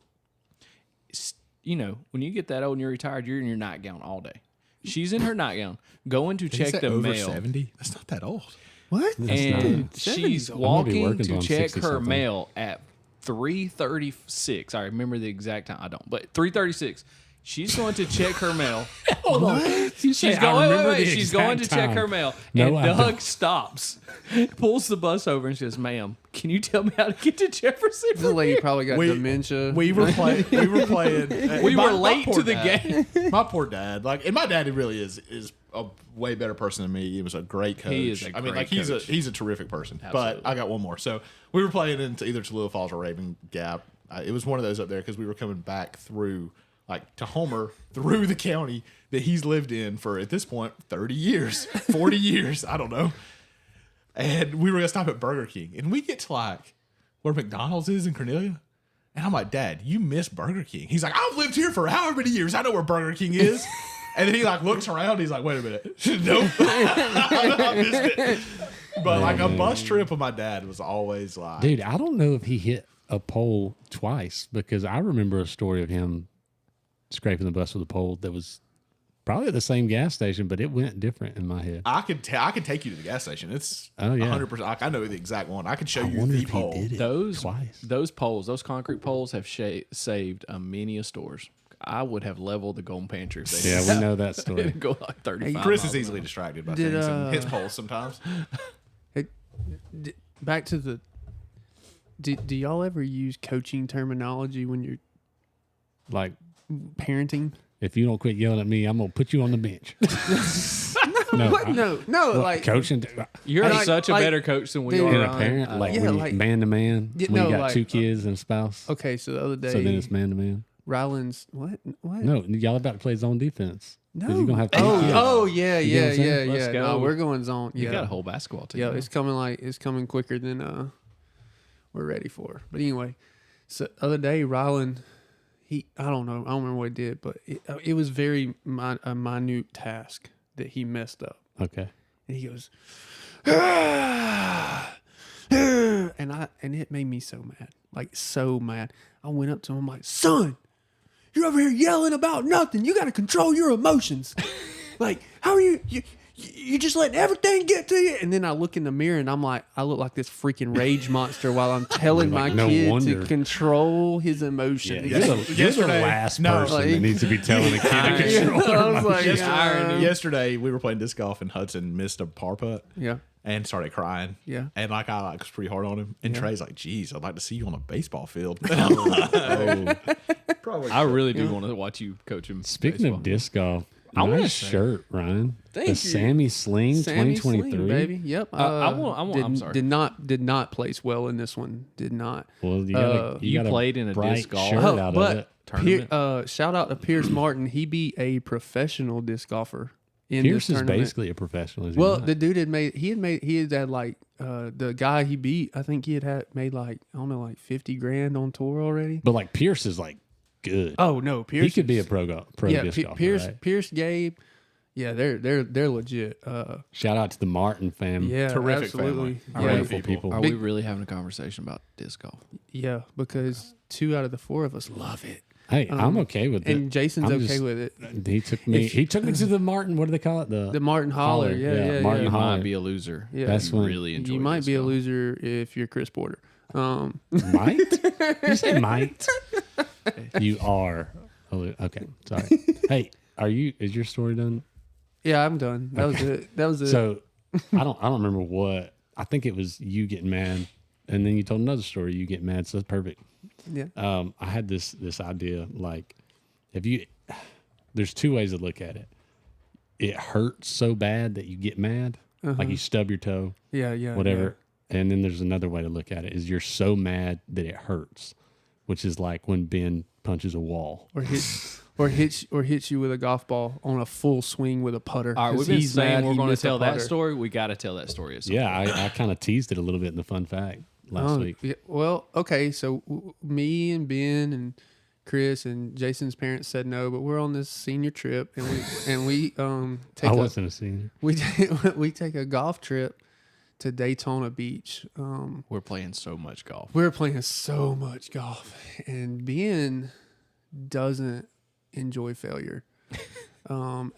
You know, when you get that old and you're retired, you're in your nightgown all day. She's in her nightgown going to Did he check say the over mail. 70? That's not that old. What? And Dude, she's 70's old. walking working to till I'm check 60 her something. mail at 3:36. I remember the exact time. I don't, but 3:36. She's going to check her mail. Hold on. She's going. Wait. She's going to check her mail, No, and I Doug don't. stops, pulls the bus over, and says, "Ma'am, can you tell me how to get to Jefferson?" This from lady here?" probably got dementia. We were playing. We were late poor to the dad. My poor dad. Like, and my dad really is a way better person than me. He was a great coach. He is a I mean, great like coach. he's a terrific person. Absolutely. But I got one more. So we were playing into either Tallulah Falls or Raven Gap. It was one of those up there because we were coming back through. Like to Homer through the county that he's lived in for at this point 30 years, 40 years, I don't know. And we were gonna stop at Burger King, and we get to like where McDonald's is in Cornelia, and I'm like, Dad, you miss Burger King? He's like, I've lived here for however many years, I know where Burger King is. And then he like looks around, he's like, wait a minute, nope, I missed it. But like a bus trip with my dad was always like, Dude, I don't know if he hit a pole twice because I remember a story of him scraping the bus with a pole that was probably at the same gas station, but it went different in my head. I could take you to the gas station. It's Oh, yeah. 100%. Like, I know the exact one. I could show I you wonder the if he pole. did it Those twice. those poles, those concrete poles, have saved many a stores. I would have leveled the Golden Pantry if they Yeah, did we know that story. It'd go like 35. Chris miles is an easily hour. distracted by Did, things and hits poles sometimes. Back to the. Do y'all ever use coaching terminology when you're Like, parenting? if you don't quit yelling at me, I'm gonna put you on the bench. No, What? No, like coaching. You're Like- such a like- better coach than we Dude, are. And a Ryan. parent, like Yeah, when like- you man to man, Yeah, when no, you got like- 2 kids and a spouse. okay. So the other day, So then it's man to man. Ryland's what? No, y'all about to play zone defense. No. You're gonna have to. Oh yeah, You know what yeah, I'm saying? yeah, Let's yeah. go. No, we're going zone. You Yeah, got a whole basketball team. yeah. now. It's coming quicker than we're ready for. But anyway, so other day Ryland, I don't remember what he did, but it was very a minute task that he messed up, Okay. and he goes, and it made me so mad, like so mad. I went up to him like, son, you're over here yelling about nothing. You got to control your emotions. Like, how are you just letting everything get to you? And then I look in the mirror and I'm like, I look like this freaking rage monster while I'm telling my Like, no kid wonder. to control his emotions. You're the Yesterday- last no, person like- that needs to be telling a kid to Yeah, control their I was like, emotions. Yesterday we were playing disc golf and Hudson missed a par putt yeah. and started crying. Yeah. And like I was pretty hard on him. And Trey's like, geez, I'd like to see you on a baseball field. I really do want to watch you coach him. Speaking baseball. of disc golf, Nice shirt, Ryan. Thank the you. Sammy Sling Sammy 2023. Sling, baby. Yep. I'm sorry. Did not place well in this one. Did not. Well, you got played in a bright disc golf. shirt out of it. Tournament. Shout out to Pierce Martin. He beat a professional disc golfer in Pierce this is tournament. basically a professional. Is he Well, not? the dude he had like the guy he beat. I think he had made like I don't know like 50 grand on tour already. but like Pierce is like good. Oh no, Pierce. he could be a pro yeah. disc golfer. Pierce, Right? Pierce, Gabe. Yeah, they're legit. Shout out to the Martin fam. Yeah, Terrific absolutely. family. Yeah, Wonderful people. Are we Big- really having a conversation about disc golf? yeah, because 2 out of the 4 of us love it, Hey, I'm okay with it. and Jason's I'm okay just- with it. He took me. He took me to the Martin. What do they call it? The Martin Holler. Yeah. Martin You Holler. might be a loser. Yeah. That's you when- really enjoy. You might disc be a golf. loser if you're Chris Porter. Might? You say might? You are. Okay, sorry. Hey, is your story done? Yeah, I'm done. That was it. That was it. So I don't remember what. I think it was you getting mad, and then you told another story. You get mad, so that's perfect. yeah. I had this idea, like, there's 2 ways to look at it. It hurts so bad that you get mad, like you stub your toe, Yeah. whatever. And then there's another way to look at it: is you're so mad that it hurts, which is like when Ben punches a wall. Or hits you with a golf ball on a full swing with a putter. All right, 'cause we've been he's saying mad we're he going to missed a tell that putter. story. We got to tell that story. At some Yeah, point. I kind of teased it a little bit in the fun fact last week. Yeah, well, okay, so me and Ben and Chris and Jason's parents said no, but we're on this senior trip and we take I wasn't a senior. we take a golf trip to Daytona Beach. We're playing so much golf. We're playing so much golf, and Ben doesn't enjoy failure at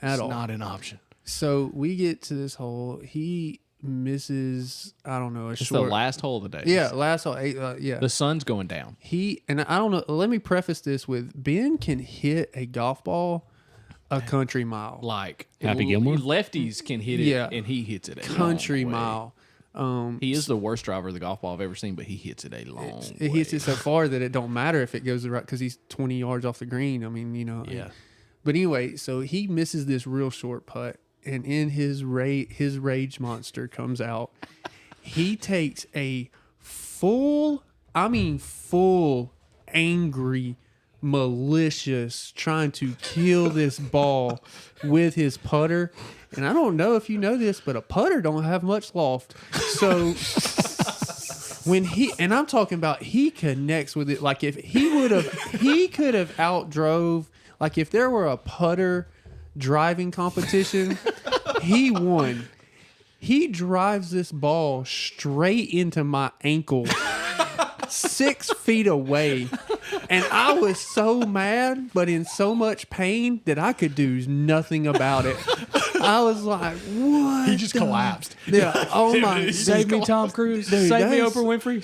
It's all. not an option. So we get to this hole. He misses. I don't know. It's the last hole of the day. Yeah, last hole. Yeah. The sun's going down. And I don't know. Let me preface this with Ben can hit a golf ball a country mile. Like Happy Gilmore? lefties can hit it, Yeah. and he hits it a Country long way. mile. He is the worst driver of the golf ball I've ever seen, but he hits it a long It way. hits it so far that it don't matter if it goes the right because he's 20 yards off the green. I mean, Yeah. But anyway, so he misses this real short putt, and in his rage monster comes out. He takes a full angry, malicious, trying to kill this ball with his putter. And I don't know if you know this, but a putter don't have much loft. So and I'm talking about he connects with it. Like if he could have outdrove, like if there were a putter driving competition, he won. He drives this ball straight into my ankle, 6 feet away. And I was so mad, but in so much pain that I could do nothing about it. I was like, what? He just collapsed. Yeah. Oh my. Save me, Tom Cruise. Dude, Save me, that's- Oprah Winfrey.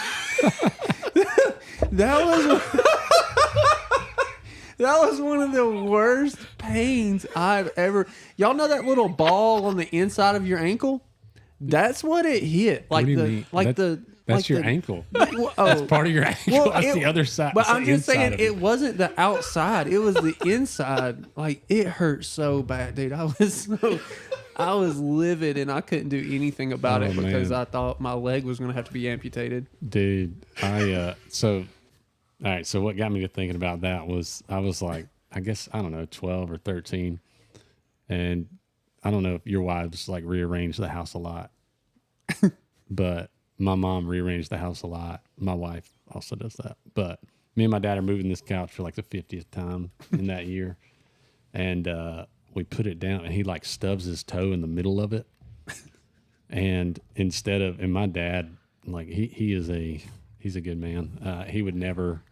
That was one of the worst pains I've ever. Y'all know that little ball on the inside of your ankle? That's what it hit. Like What do you the mean? like That's like your the, ankle. Well, That's oh, part of your ankle. well, That's the other side. But It's the I'm just inside saying of it wasn't the outside. It was the inside. Like it hurt so bad, dude. I was livid and I couldn't do anything about Oh, it because man. I thought my leg was gonna have to be amputated. Dude, all right, so what got me to thinking about that was I was like, I guess, I don't know, 12 or 13. And I don't know if your wives like rearrange the house a lot, but my mom rearranged the house a lot. My wife also does that. But me and my dad are moving this couch for like the 50th time in that year. And we put it down and he like stubs his toe in the middle of it. And and my dad, like he's a good man. He would never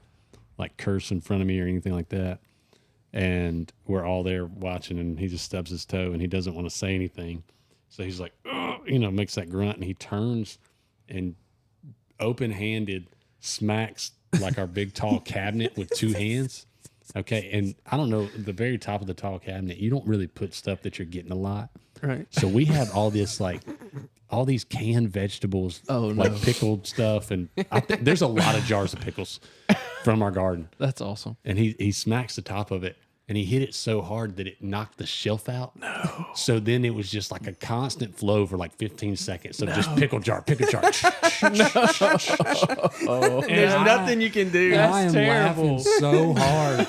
like curse in front of me or anything like that. And we're all there watching and he just stubs his toe and he doesn't want to say anything. So he's like, makes that grunt and he turns and open-handed smacks like our big tall cabinet with 2 hands. Okay. And I don't know, the very top of the tall cabinet, you don't really put stuff that you're getting a lot. Right. So we have all this like all these canned vegetables, like pickled stuff, and there's a lot of jars of pickles from our garden. That's awesome. And he smacks the top of it, and he hit it so hard that it knocked the shelf out. No. So then it was just like a constant flow for like 15 seconds. So just pickle jar. There's nothing you can do. I am laughing so hard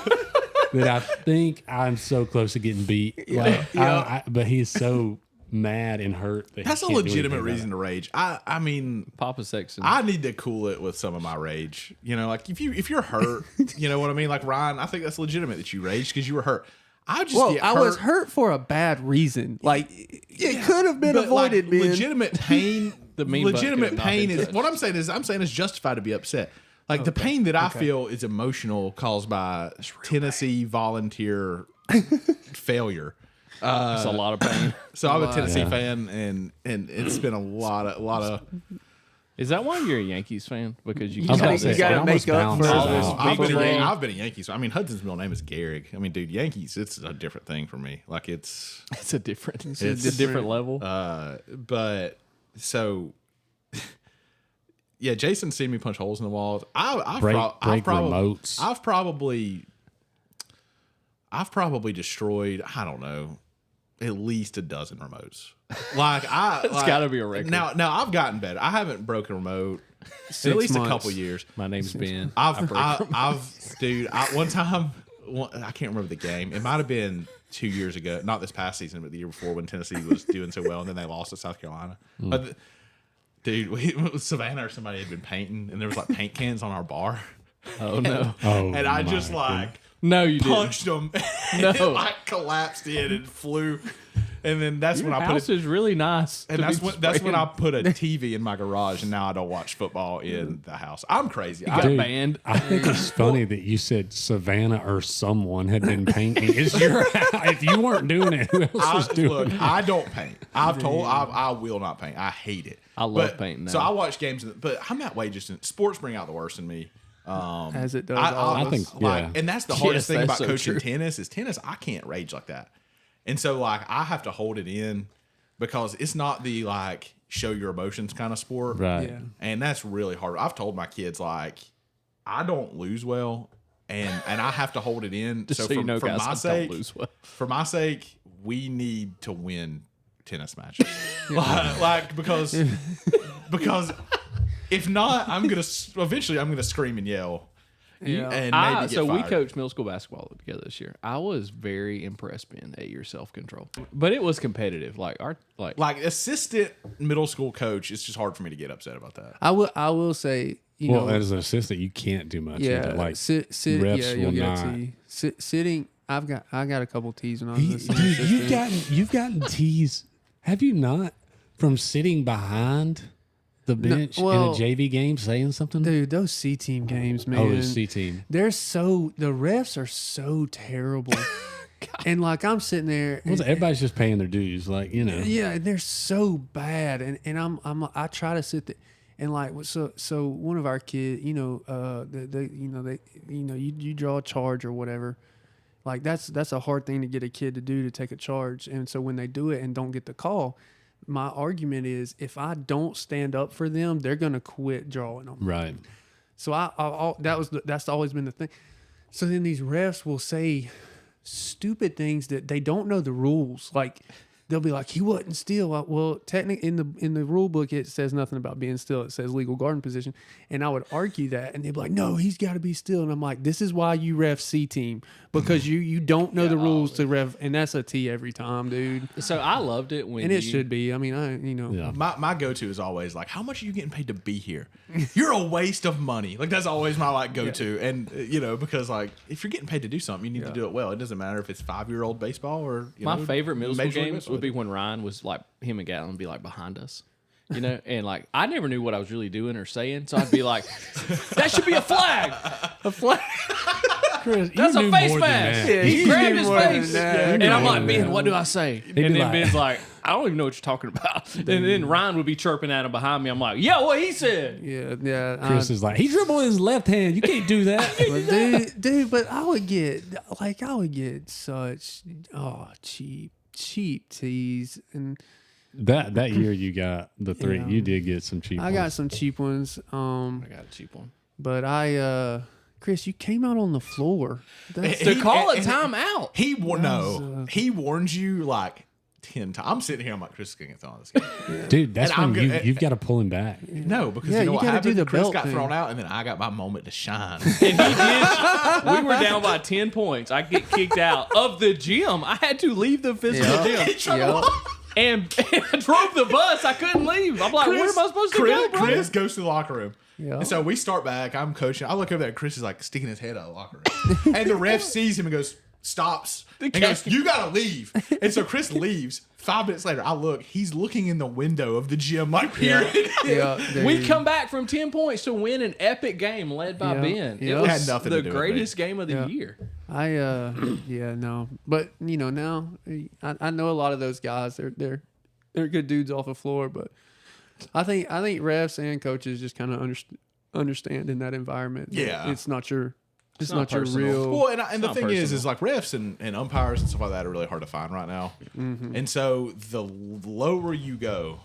that I think I'm so close to getting beat. Like, but he's so mad and hurt. That's a legitimate reason to rage. I mean, Papa Sexton. I need to cool it with some of my rage. You know, like if you're hurt, you know what I mean? Like Ryan, I think that's legitimate that you rage because you were hurt. I was hurt for a bad reason. Like it could have been avoided, like, man. Legitimate pain. Legitimate pain is what I'm saying is justified to be upset. Like the pain that I feel is emotional, caused by Tennessee volunteer failure. It's a lot of pain. So I'm a Tennessee fan, and it's been a lot of. Is that why you're a Yankees fan? Because you gotta it make up for I've been football. a Yankees fan. I mean, Hudson's middle name is Gehrig. I mean, dude, Yankees, it's a different thing for me. Like it's a different level. But so. Yeah, Jason's seen me punch holes in the walls. Break remotes. I've probably destroyed, I don't know, at least a dozen remotes. Like it's got to be a record. Now I've gotten better. I haven't broken a remote in at least a couple years. My name's Ben. One time, I can't remember the game. It might have been 2 years ago, not this past season, but the year before when Tennessee was doing so well, and then they lost to South Carolina. But dude, Savannah or somebody had been painting, and there was like paint cans on our bar. Oh no! And I just no, you punched didn't. them. And it like collapsed in and flew. And then that's when I put house is really nice. And that's when I put a TV in my garage, and now I don't watch football in the house. I'm crazy. You got banned. I think it's funny that you said Savannah or someone had been painting. It's your if you weren't doing it, who else was doing it? I don't paint. I will not paint. I hate it. I love painting now. So I watch games, but I'm that way. Sports bring out the worst in me. As it does. I think, and that's the hardest thing about so coaching true. tennis. I can't rage like that. And so like I have to hold it in because it's not the like show your emotions kind of sport. Right. Yeah. And that's really hard. I've told my kids like I don't lose well and I have to hold it in. Just so you know, guys, I don't lose well. For my sake, we need to win tennis matches. like because if not, I'm gonna scream and yell. Yeah. And maybe get so we fired. coached middle school basketball together this year. I was very impressed, Ben, at your self control. But it was competitive. Like assistant middle school coach. It's just hard for me to get upset about that. I will say, you know, as an assistant, you can't do much. yeah, with it. Like sit. refs Yeah, you'll will get not. a T. Sitting. I got a couple T's when I was an assistant. You've gotten teased. Have you not from sitting behind the bench in a JV game saying something? Dude, those C team games, man. Oh, the C team. The refs are so terrible. And like I'm sitting there. Well, everybody's just paying their dues, like, you know. Yeah, they're so bad, and I try to sit there, and like so one of our kids, you draw a charge or whatever. Like that's a hard thing to get a kid to do, to take a charge, and so when they do it and don't get the call, my argument is if I don't stand up for them, they're gonna quit drawing them. Right. So that's always been the thing. So then these refs will say stupid things that they don't know the rules. Like they'll be like, he wasn't still. Well, technically in the rule book it says nothing about being still. It says legal guarding position. And I would argue that, and they'd be like, no, he's got to be still. And I'm like, this is why you ref C team, because you don't know the rules to ref, and that's a T every time, dude. So I loved it when and it should be. I mean, Yeah. My go-to is always like, how much are you getting paid to be here? You're a waste of money. Like that's always my like go-to. Yeah. And because like if you're getting paid to do something, you need to do it well. It doesn't matter if it's 5-year-old baseball or my favorite middle school games baseball. would be when Ryan was like, him and Gatlin would be like behind us. You know, and like I never knew what I was really doing or saying, so I'd be like, "That should be a flag, a flag." Chris, That's a face mask. Yeah, He grabbed his more face, than that. and I'm like, "Ben, what do I say?" And then like- Ben's like, "I don't even know what you're talking about." And then Ryan would be chirping at him behind me. I'm like, "Yeah, what he said." yeah. Chris is like, he dribbled his left hand. You can't do that. But dude, but I would get such cheap teas, and that year you got the three. Yeah. You did get some cheap I ones. got some cheap ones. I got a cheap one. But Chris, you came out on the floor. That's, To call a timeout. He warns you like 10 times. I'm sitting here. I'm like, Chris is gonna get thrown out of this game. Dude, that's And when you've got to pull him back. No, because Yeah, you know you what gotta happened? do the Chris belt got thing. thrown out, and then I got my moment to shine. And he did. We were down by 10 points. I get kicked out of the gym. I had to leave the physical gym. Yep. And I drove the bus. I couldn't leave. I'm like, where am I supposed to go, bro? Chris goes to the locker room. Yeah. And so we start back. I'm coaching. I look over there, and Chris is like sticking his head out of the locker room. And the ref sees him and goes, stops. And goes, you got to leave. And so Chris leaves. 5 minutes later, I look. He's looking in the window of the gym, like, period. Yeah, We dude. come back from 10 points to win an epic game led by Yeah. Ben. Yeah. It was Had nothing the to do with me. greatest game of the Yeah. year. No. But, now I know a lot of those guys. They're good dudes off the floor, but I think refs and coaches just kind of understand in that environment. that Yeah. It's not your not personal. real. Well, and the not thing personal. is like refs and umpires and stuff like that are really hard to find right now. Mm-hmm. And so the lower you go,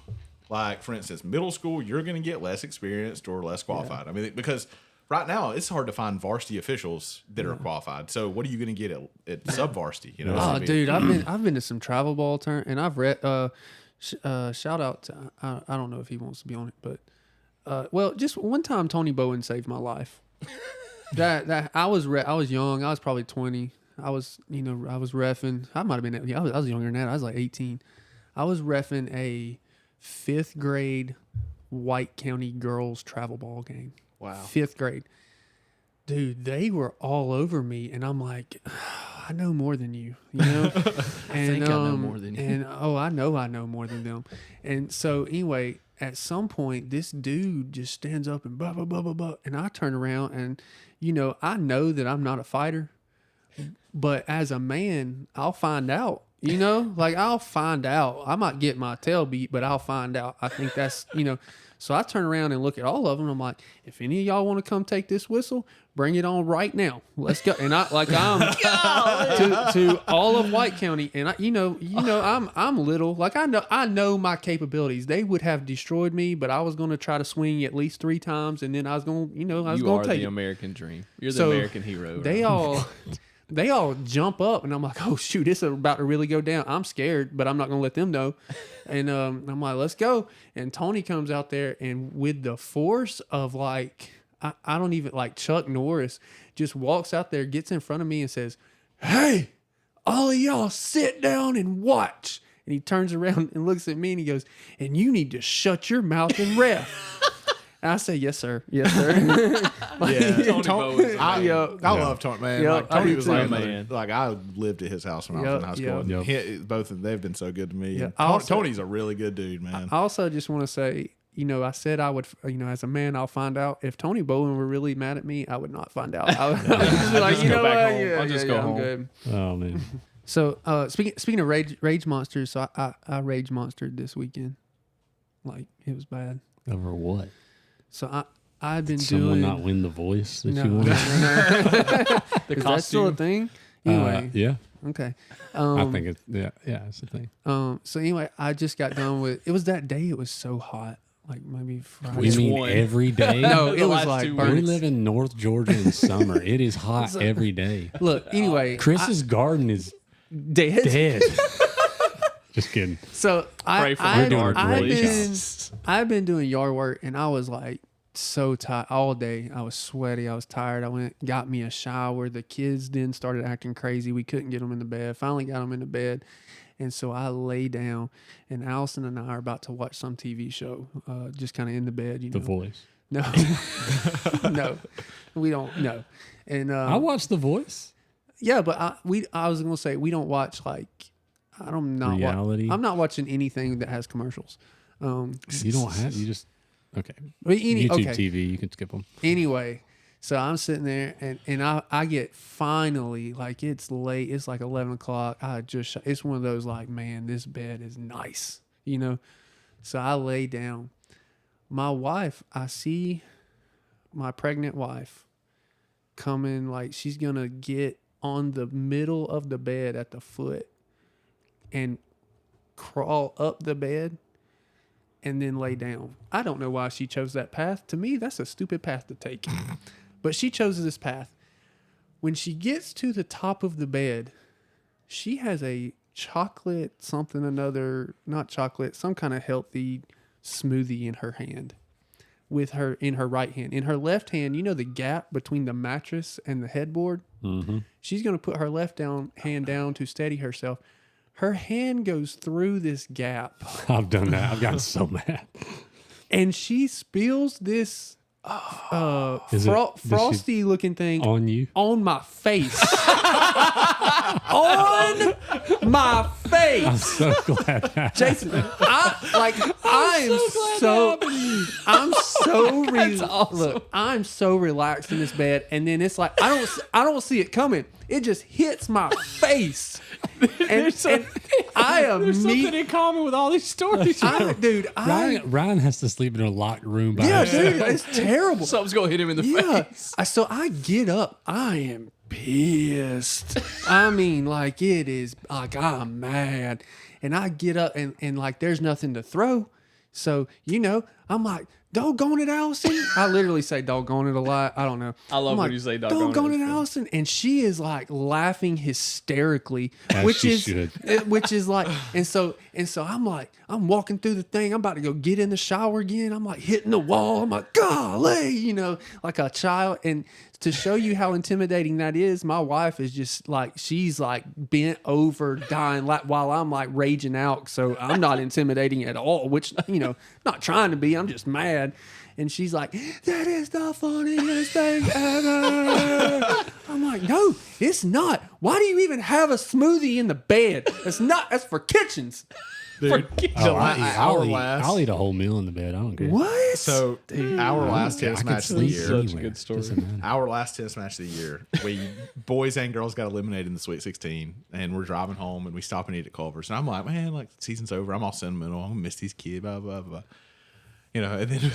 like for instance, middle school, you're going to get less experienced or less qualified. I mean, because right now it's hard to find varsity officials that are qualified. So what are you going to get at sub varsity? You know, Oh, I mean, dude, I've been to some travel ball and I've read. Shout out to I don't know if he wants to be on it, but just one time Tony Bowen saved my life. that I was young. I was probably 20. I was reffing. I might have been. I was younger than that. I was like 18. I was reffing a 5th grade White County girls travel ball game. Wow. 5th grade. Dude, they were all over me, and I'm like, I know more than you, and, think I know more than you. And I know more than them. And so anyway, at some point, this dude just stands up and blah blah blah blah blah, and I turn around and, I know that I'm not a fighter, but as a man, I'll find out. I'll find out. I might get my tail beat, but I'll find out. I think that's. So I turn around and look at all of them. I'm like, if any of y'all want to come take this whistle, bring it on right now. Let's go. And I'm to all of White County, and I'm little. Like I know my capabilities. They would have destroyed me, but I was going to try to swing at least 3 times, and then I was going to, You are take the it. American dream. You're the So, American hero. They all. They all jump up, and I'm like, oh, shoot, this is about to really go down. I'm scared, but I'm not going to let them know. And I'm like, let's go. And Tony comes out there, and with the force of, like, I don't even, like Chuck Norris, just walks out there, gets in front of me and says, hey, all of y'all sit down and watch. And he turns around and looks at me, and he goes, and you need to shut your mouth and ref. And I say, yes, sir. Yes, sir. Yeah, Tony Bowen's I amazing. love Tony, man. Yep, Like I Tony do was too. like, Man. like I lived at his house when I was in high school. Yep, And both of them, they've been so good to me. Yeah, And I also- Tony's a really good dude, man. I also just want to say, I said I would, as a man, I'll find out. If Tony Bowen were really mad at me, I would not find out. I would just be like, just go back what? home. Yeah, I'll just yeah, go yeah, home. I'm good. Oh man. So, speaking of rage monsters, so I rage monstered this weekend. Like, it was bad. Over what? So I've been Did someone doing. not win the voice that No, you no, wanted? The Is that still a costume. thing? Anyway, Yeah, okay. I think it's it's a thing. So anyway, I just got done with. It was that day. It was so hot. Like maybe Friday. We mean one? every day? No, The it was last like 2 We burning. live in North Georgia in summer. It is hot every day. Look, anyway, Chris's garden is dead. dead. Just kidding. So Pray for I, my garden, I've please. I've been doing yard work, and I was like so tired all day. I was sweaty. I was tired. I got me a shower. The kids then started acting crazy. We couldn't get them in the bed. Finally got them in the bed. And so I lay down, and Allison and I are about to watch some TV show, just kind of in the bed. The Voice. No, no, we don't. No, and I watched The Voice. yeah, but I was gonna say we don't watch like I'm not Reality? I'm not watching anything that has commercials. You don't have. You just okay. But YouTube okay. TV. You can skip them. Anyway, so I'm sitting there and I get finally, like, it's late. It's like 11 o'clock. It's one of those like, man, this bed is nice, So I lay down. My wife, I see my pregnant wife coming, like she's going to get on the middle of the bed at the foot and crawl up the bed and then lay down. I don't know why she chose that path. To me, that's a stupid path to take. But she chose this path. When she gets to the top of the bed, she has a chocolate something another, not chocolate, some kind of healthy smoothie in her hand. In her right hand. In her left hand, you know the gap between the mattress and the headboard? Mm-hmm. She's going to put her left hand down to steady herself. Her hand goes through this gap. I've done that. I've gotten so mad. And she spills this frosty looking thing On you? on my face. On my face. I'm so glad that Jason, I'm so relaxed in this bed, and then it's like I don't see it coming. It just hits my face, and I am There's something in common with all these stories. Ryan has to sleep in a locked room by yeah, himself. dude, it's terrible. Something's gonna hit him in the face. So I get up. I am pissed. I mean, like it is like I'm mad, and I get up and like there's nothing to throw. So I'm like, doggone it, Allison. I literally say doggone it a lot. I don't know. I love when you say doggone it. Allison. And she is like laughing hysterically, As which she is should. which is like, and so I'm like, I'm walking through the thing. I'm about to go get in the shower again. I'm like hitting the wall. I'm like, golly, like a child. And to show you how intimidating that is, my wife is just like, she's like bent over dying like while I'm like raging out. So I'm not intimidating at all, which, not trying to be. I'm just mad. And she's like, that is the funniest thing ever. I'm like, no, it's not. Why do you even have a smoothie in the bed? That's for kitchens. Dude, I'll eat a whole meal in the bed. I don't care. What? So our last tennis match of the year. Such a good story. Our last tennis match of the year, we boys and girls got eliminated in the Sweet 16, and we're driving home, and we stop and eat at Culver's, and I'm like, man, like season's over. I'm all sentimental. I'm gonna miss these kids. Blah blah blah. And then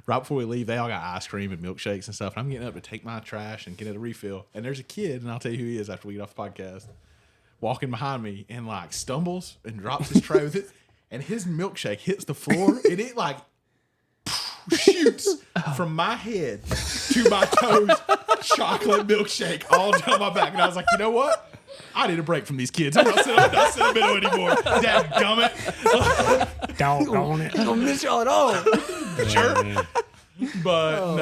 right before we leave, they all got ice cream and milkshakes and stuff. And I'm getting up to take my trash and get a refill, and there's a kid, and I'll tell you who he is after we get off the podcast, walking behind me and like stumbles and drops his tray with it, and his milkshake hits the floor, and it like shoots from my head to my toes, chocolate milkshake all down my back. And I was like, you know what? I need a break from these kids. I'm not sentimental anymore. Dadgummit. Doggone it. I don't miss y'all at all. Sure. But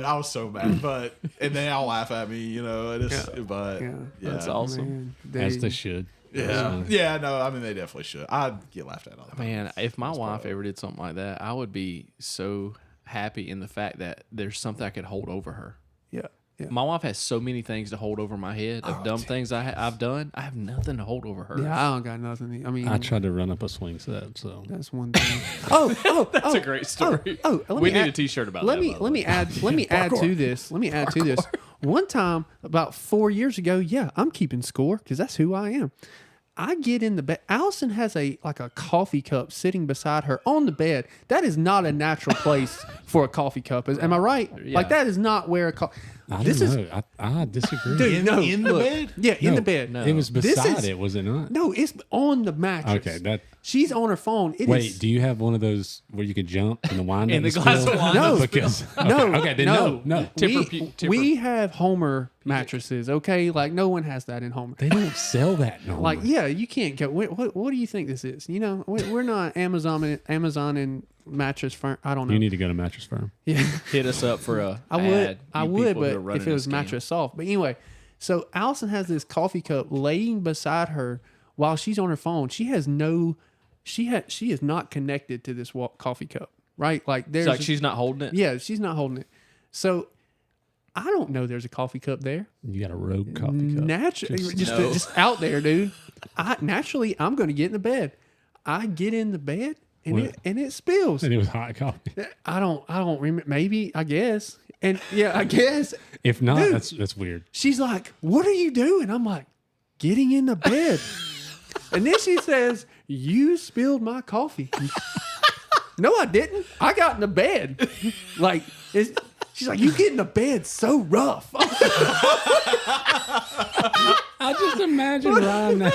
I was so mad. But and they all laugh at me, But yeah, That's awesome. Man, As they should. Yeah, no, I mean they definitely should. I'd get laughed at all the time. Man, if my wife ever did something like that, I would be so happy in the fact that there's something I could hold over her. Yeah. My wife has so many things to hold over my head of dumb things I've done. I have nothing to hold over her. Yeah, I don't got nothing. I mean, I tried to run up a swing set, so that's one thing. That's a great story. We need a T-shirt about let that. Let me add to this. One time, about 4 years ago, I'm keeping score because that's who I am. I get in the bed. Allison has a coffee cup sitting beside her on the bed. That is not a natural place for a coffee cup. Am I right? Yeah. Like that is not where a coffee. I disagree. Dude, no, in the bed? Yeah, in the bed. No. It was beside it, was it not? No, it's on the mattress. Okay, she's on her phone. Wait, do you have one of those where you could jump and the wine In the doesn't glass spill? of wine No, doesn't spill. Okay, then no. We have Homer mattresses. Okay, like no one has that in Homer. They don't sell that no Like, yeah, you can't go. What do you think this is? We're not Amazon and mattress firm. I don't know. You need to go to Mattress Firm. Yeah, Hit us up for a I ad, would, people who are but running if it was this game. mattress soft. But anyway, so Allison has this coffee cup laying beside her while she's on her phone. She is not connected to this coffee cup, right? Like there's It's like she's not holding it. yeah, she's not holding it. So I don't know there's a coffee cup there. You got a Rogue coffee cup. Naturally, No. just out there, dude. I'm going to get in the bed. I get in the bed and it spills. And it was hot coffee. I don't remember. Maybe, I guess. And yeah, I guess. If not, Dude. that's weird. She's like, what are you doing? I'm like, getting in the bed. And then she says, you spilled my coffee. No, I didn't. I got in the bed. Like, She's like, you get in the bed so rough. I just imagine Ryan now.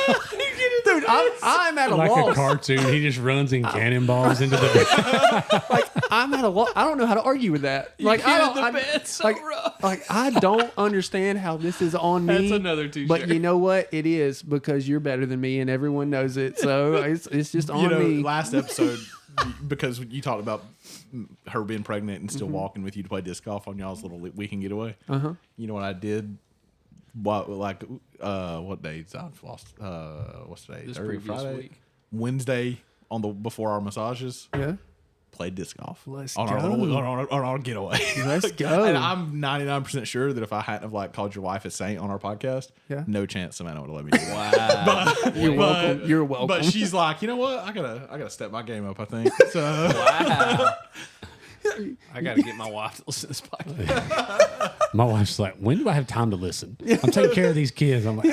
Dude, I'm at a Like loss. a cartoon, he just runs in cannonballs into the Like, I'm at a loss. I don't know how to argue with that. Like, I don't. I don't understand how this is on me. That's another t-shirt. But you know what? It is because you're better than me, and everyone knows it. So it's just on me. Last episode, because you talked about her being pregnant and still walking with you to play disc golf on y'all's little weekend getaway. You know what I did? What days I've lost? What's today? This Thursday, previous Friday? week. Wednesday before our massages. Yeah. Played disc golf. Let's on go. on our getaway. Let's go. And I'm 99% sure that if I hadn't have called your wife a saint on our podcast, Yeah. no chance Savannah would have let me do it. Wow. You're welcome. You're welcome. But she's like, you know what? I gotta step my game up, I think. So Wow. I got to get my wife to listen to this podcast. My wife's like, when do I have time to listen? I'm taking care of these kids. I'm like,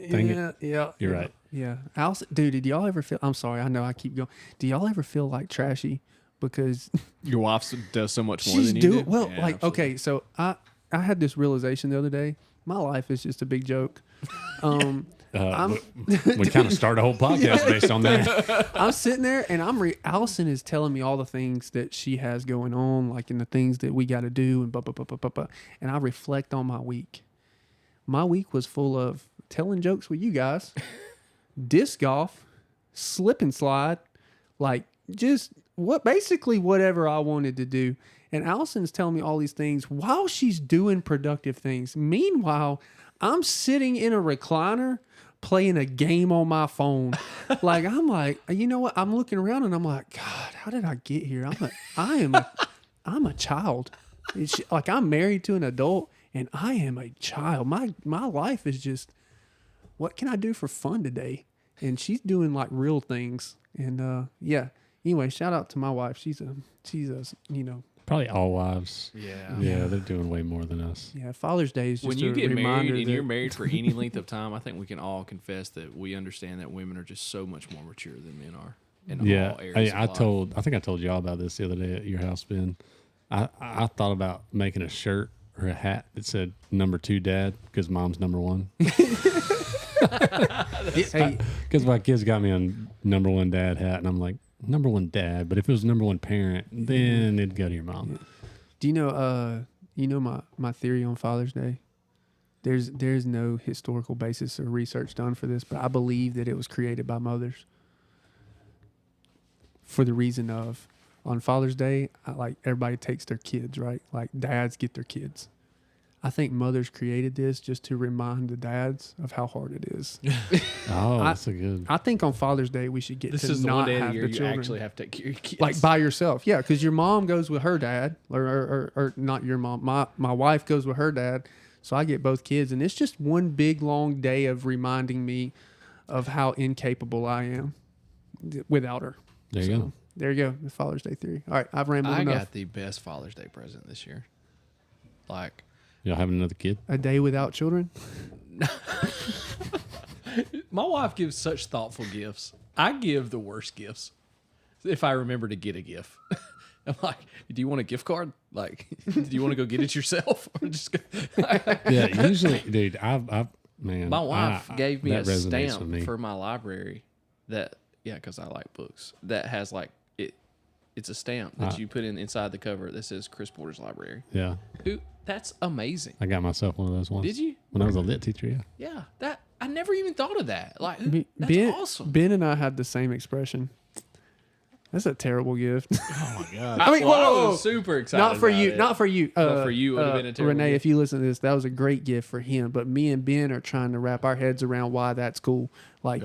dang it. Yeah. You're right. Yeah. Allison, dude, did y'all ever feel? I'm sorry. I know I keep going. Do y'all ever feel like trashy because Your wife does so much more she's than you do. doing well? Yeah, like, absolutely. okay, so I had this realization the other day. My life is just a big joke. We kind of start a whole podcast based on that. I'm sitting there and Allison is telling me all the things that she has going on, like in the things that we got to do and blah, blah, blah, blah, blah, blah. And I reflect on my week. My week was full of telling jokes with you guys, disc golf, slip and slide, like just basically whatever I wanted to do. And Allison's telling me all these things while she's doing productive things. Meanwhile, I'm sitting in a recliner playing a game on my phone. Like, I'm like, you know what? I'm looking around and I'm like, God, how did I get here? I'm a child. Like, I'm married to an adult and I am a child. My life is just, what can I do for fun today? And she's doing like real things. And yeah. Anyway, shout out to my wife. She's a Probably all wives. Yeah. Yeah, they're doing way more than us. yeah. Father's Day is just When you a get reminder married and that- you're married for any length of time, I think we can all confess that we understand that women are just so much more mature than men are in all areas of life. I think I told y'all about this the other day at your house, Ben. I thought about making a shirt or a hat that said number 2 dad because mom's number 1. Hey, Because my kids got me a number 1 dad hat, and I'm like, number 1 dad. But if it was number 1 parent, then it'd go to your mom. do you know my theory on Father's Day? There's no historical basis or research done for this, but I believe that it was created by mothers. For the reason of, on Father's Day, like everybody takes their kids, right? Like dads get their kids. I think mothers created this just to remind the dads of how hard it is. Oh, that's a good. I think on Father's Day we should get This to is the not one day of have the year the you children. actually have to take care of your kids. Like by yourself, yeah, because your mom goes with her dad, or not your mom. My wife goes with her dad, so I get both kids, and it's just one big long day of reminding me of how incapable I am without her. There you go. There you go, the Father's Day theory. All right, I've rambled I enough. got the best Father's Day present this year. Like, Y'all having another kid? A day without children. my wife gives such thoughtful gifts. I give the worst gifts if I remember to get a gift. I'm like, do you want a gift card? Like, do you want to go get it yourself? Or just go? Yeah, usually, dude. Man, My wife gave me a that resonates with stamp me. for my library that, because I like books, that has like, it's a stamp that you put inside the cover that says Chris Porter's Library. Yeah, That's amazing. I got myself one of those ones. Did you? When I was a lit teacher, yeah. Yeah, that I never even thought of that. Like, that's Ben, awesome. Ben and I had the same expression. That's a terrible gift. Oh my god. I mean, Well, I whoa, was super excited. not for about you. it. Not for you. But for you, it would've been a terrible Renee, gift. if you listen to this, that was a great gift for him. But me and Ben are trying to wrap our heads around why that's cool. Like,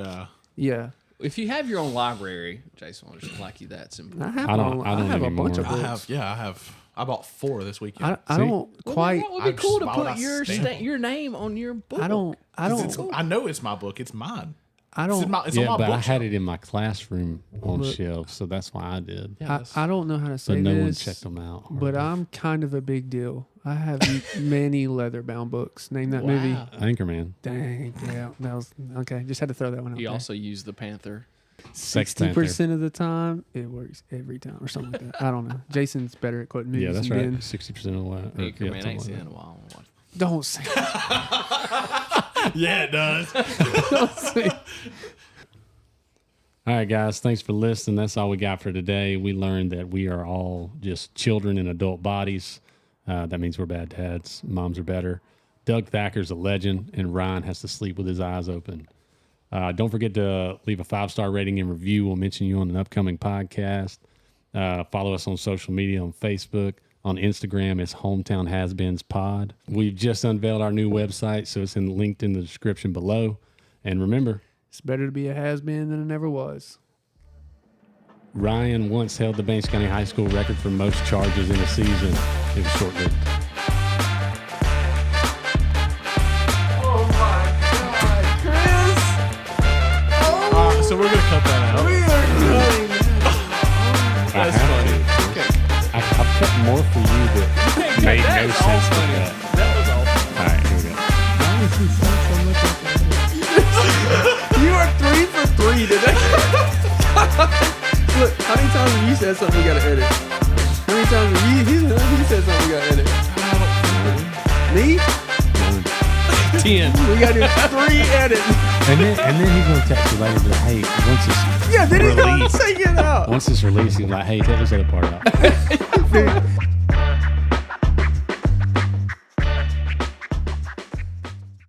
yeah. If you have your own library, Jason will just like you that simple. I have, I don't I have a anymore. bunch of I books. have. I bought 4 this weekend. I See? don't quite. That would be I cool to just- why would I put your stamp your name on your book. I don't. I know it's my book. It's mine. I It's, don't. it's on Yeah, my but I bookshelf. had it in my classroom on Look. shelves, so that's why I did. Yeah, I don't know how to say But no one this. checked them out. But I'm kind of a big deal. I have many leather-bound books. Name that movie. Wow. Anchorman. Dang. Yeah, that was okay. Just had to throw that one out You there. also use the Panther. Sex Panther. 60% of the time, it works every time or something like that. I don't know. Jason's better at quoting movies Yeah, that's than right. Ben. 60% of the way. Anchor, man, I ain't seen it in a while. Don't say Yeah, it does. Don't say All right, guys. Thanks for listening. That's all we got for today. We learned that we are all just children in adult bodies. That means we're bad dads. Moms are better. Doug Thacker's a legend, and Ryan has to sleep with his eyes open. Don't forget to leave a 5-star rating and review. We'll mention you on an upcoming podcast. Follow us on social media, on Facebook. On Instagram, it's Hometown Has-Beens Pod. We've just unveiled our new website, so it's linked in the description below. And remember, it's better to be a has-been than it never was. Ryan once held the Banks County High School record for most charges in a season. It was short-lived. Oh my God, Chris! So we're gonna cut that out. We are cutting that. That's funny. I put more for you that made no sense to that. That was all. All right, here we go. Why does he sound so much like that? You are 3 for 3 today. Look, how many times have you said something we gotta edit? How many times have he said something we gotta edit? Me? 10. We gotta do 3 edits. And then he's gonna text you later, be like, hey, once it's Yeah, then he's gonna released, take it out. once it's released, he's like, hey, take this other part out.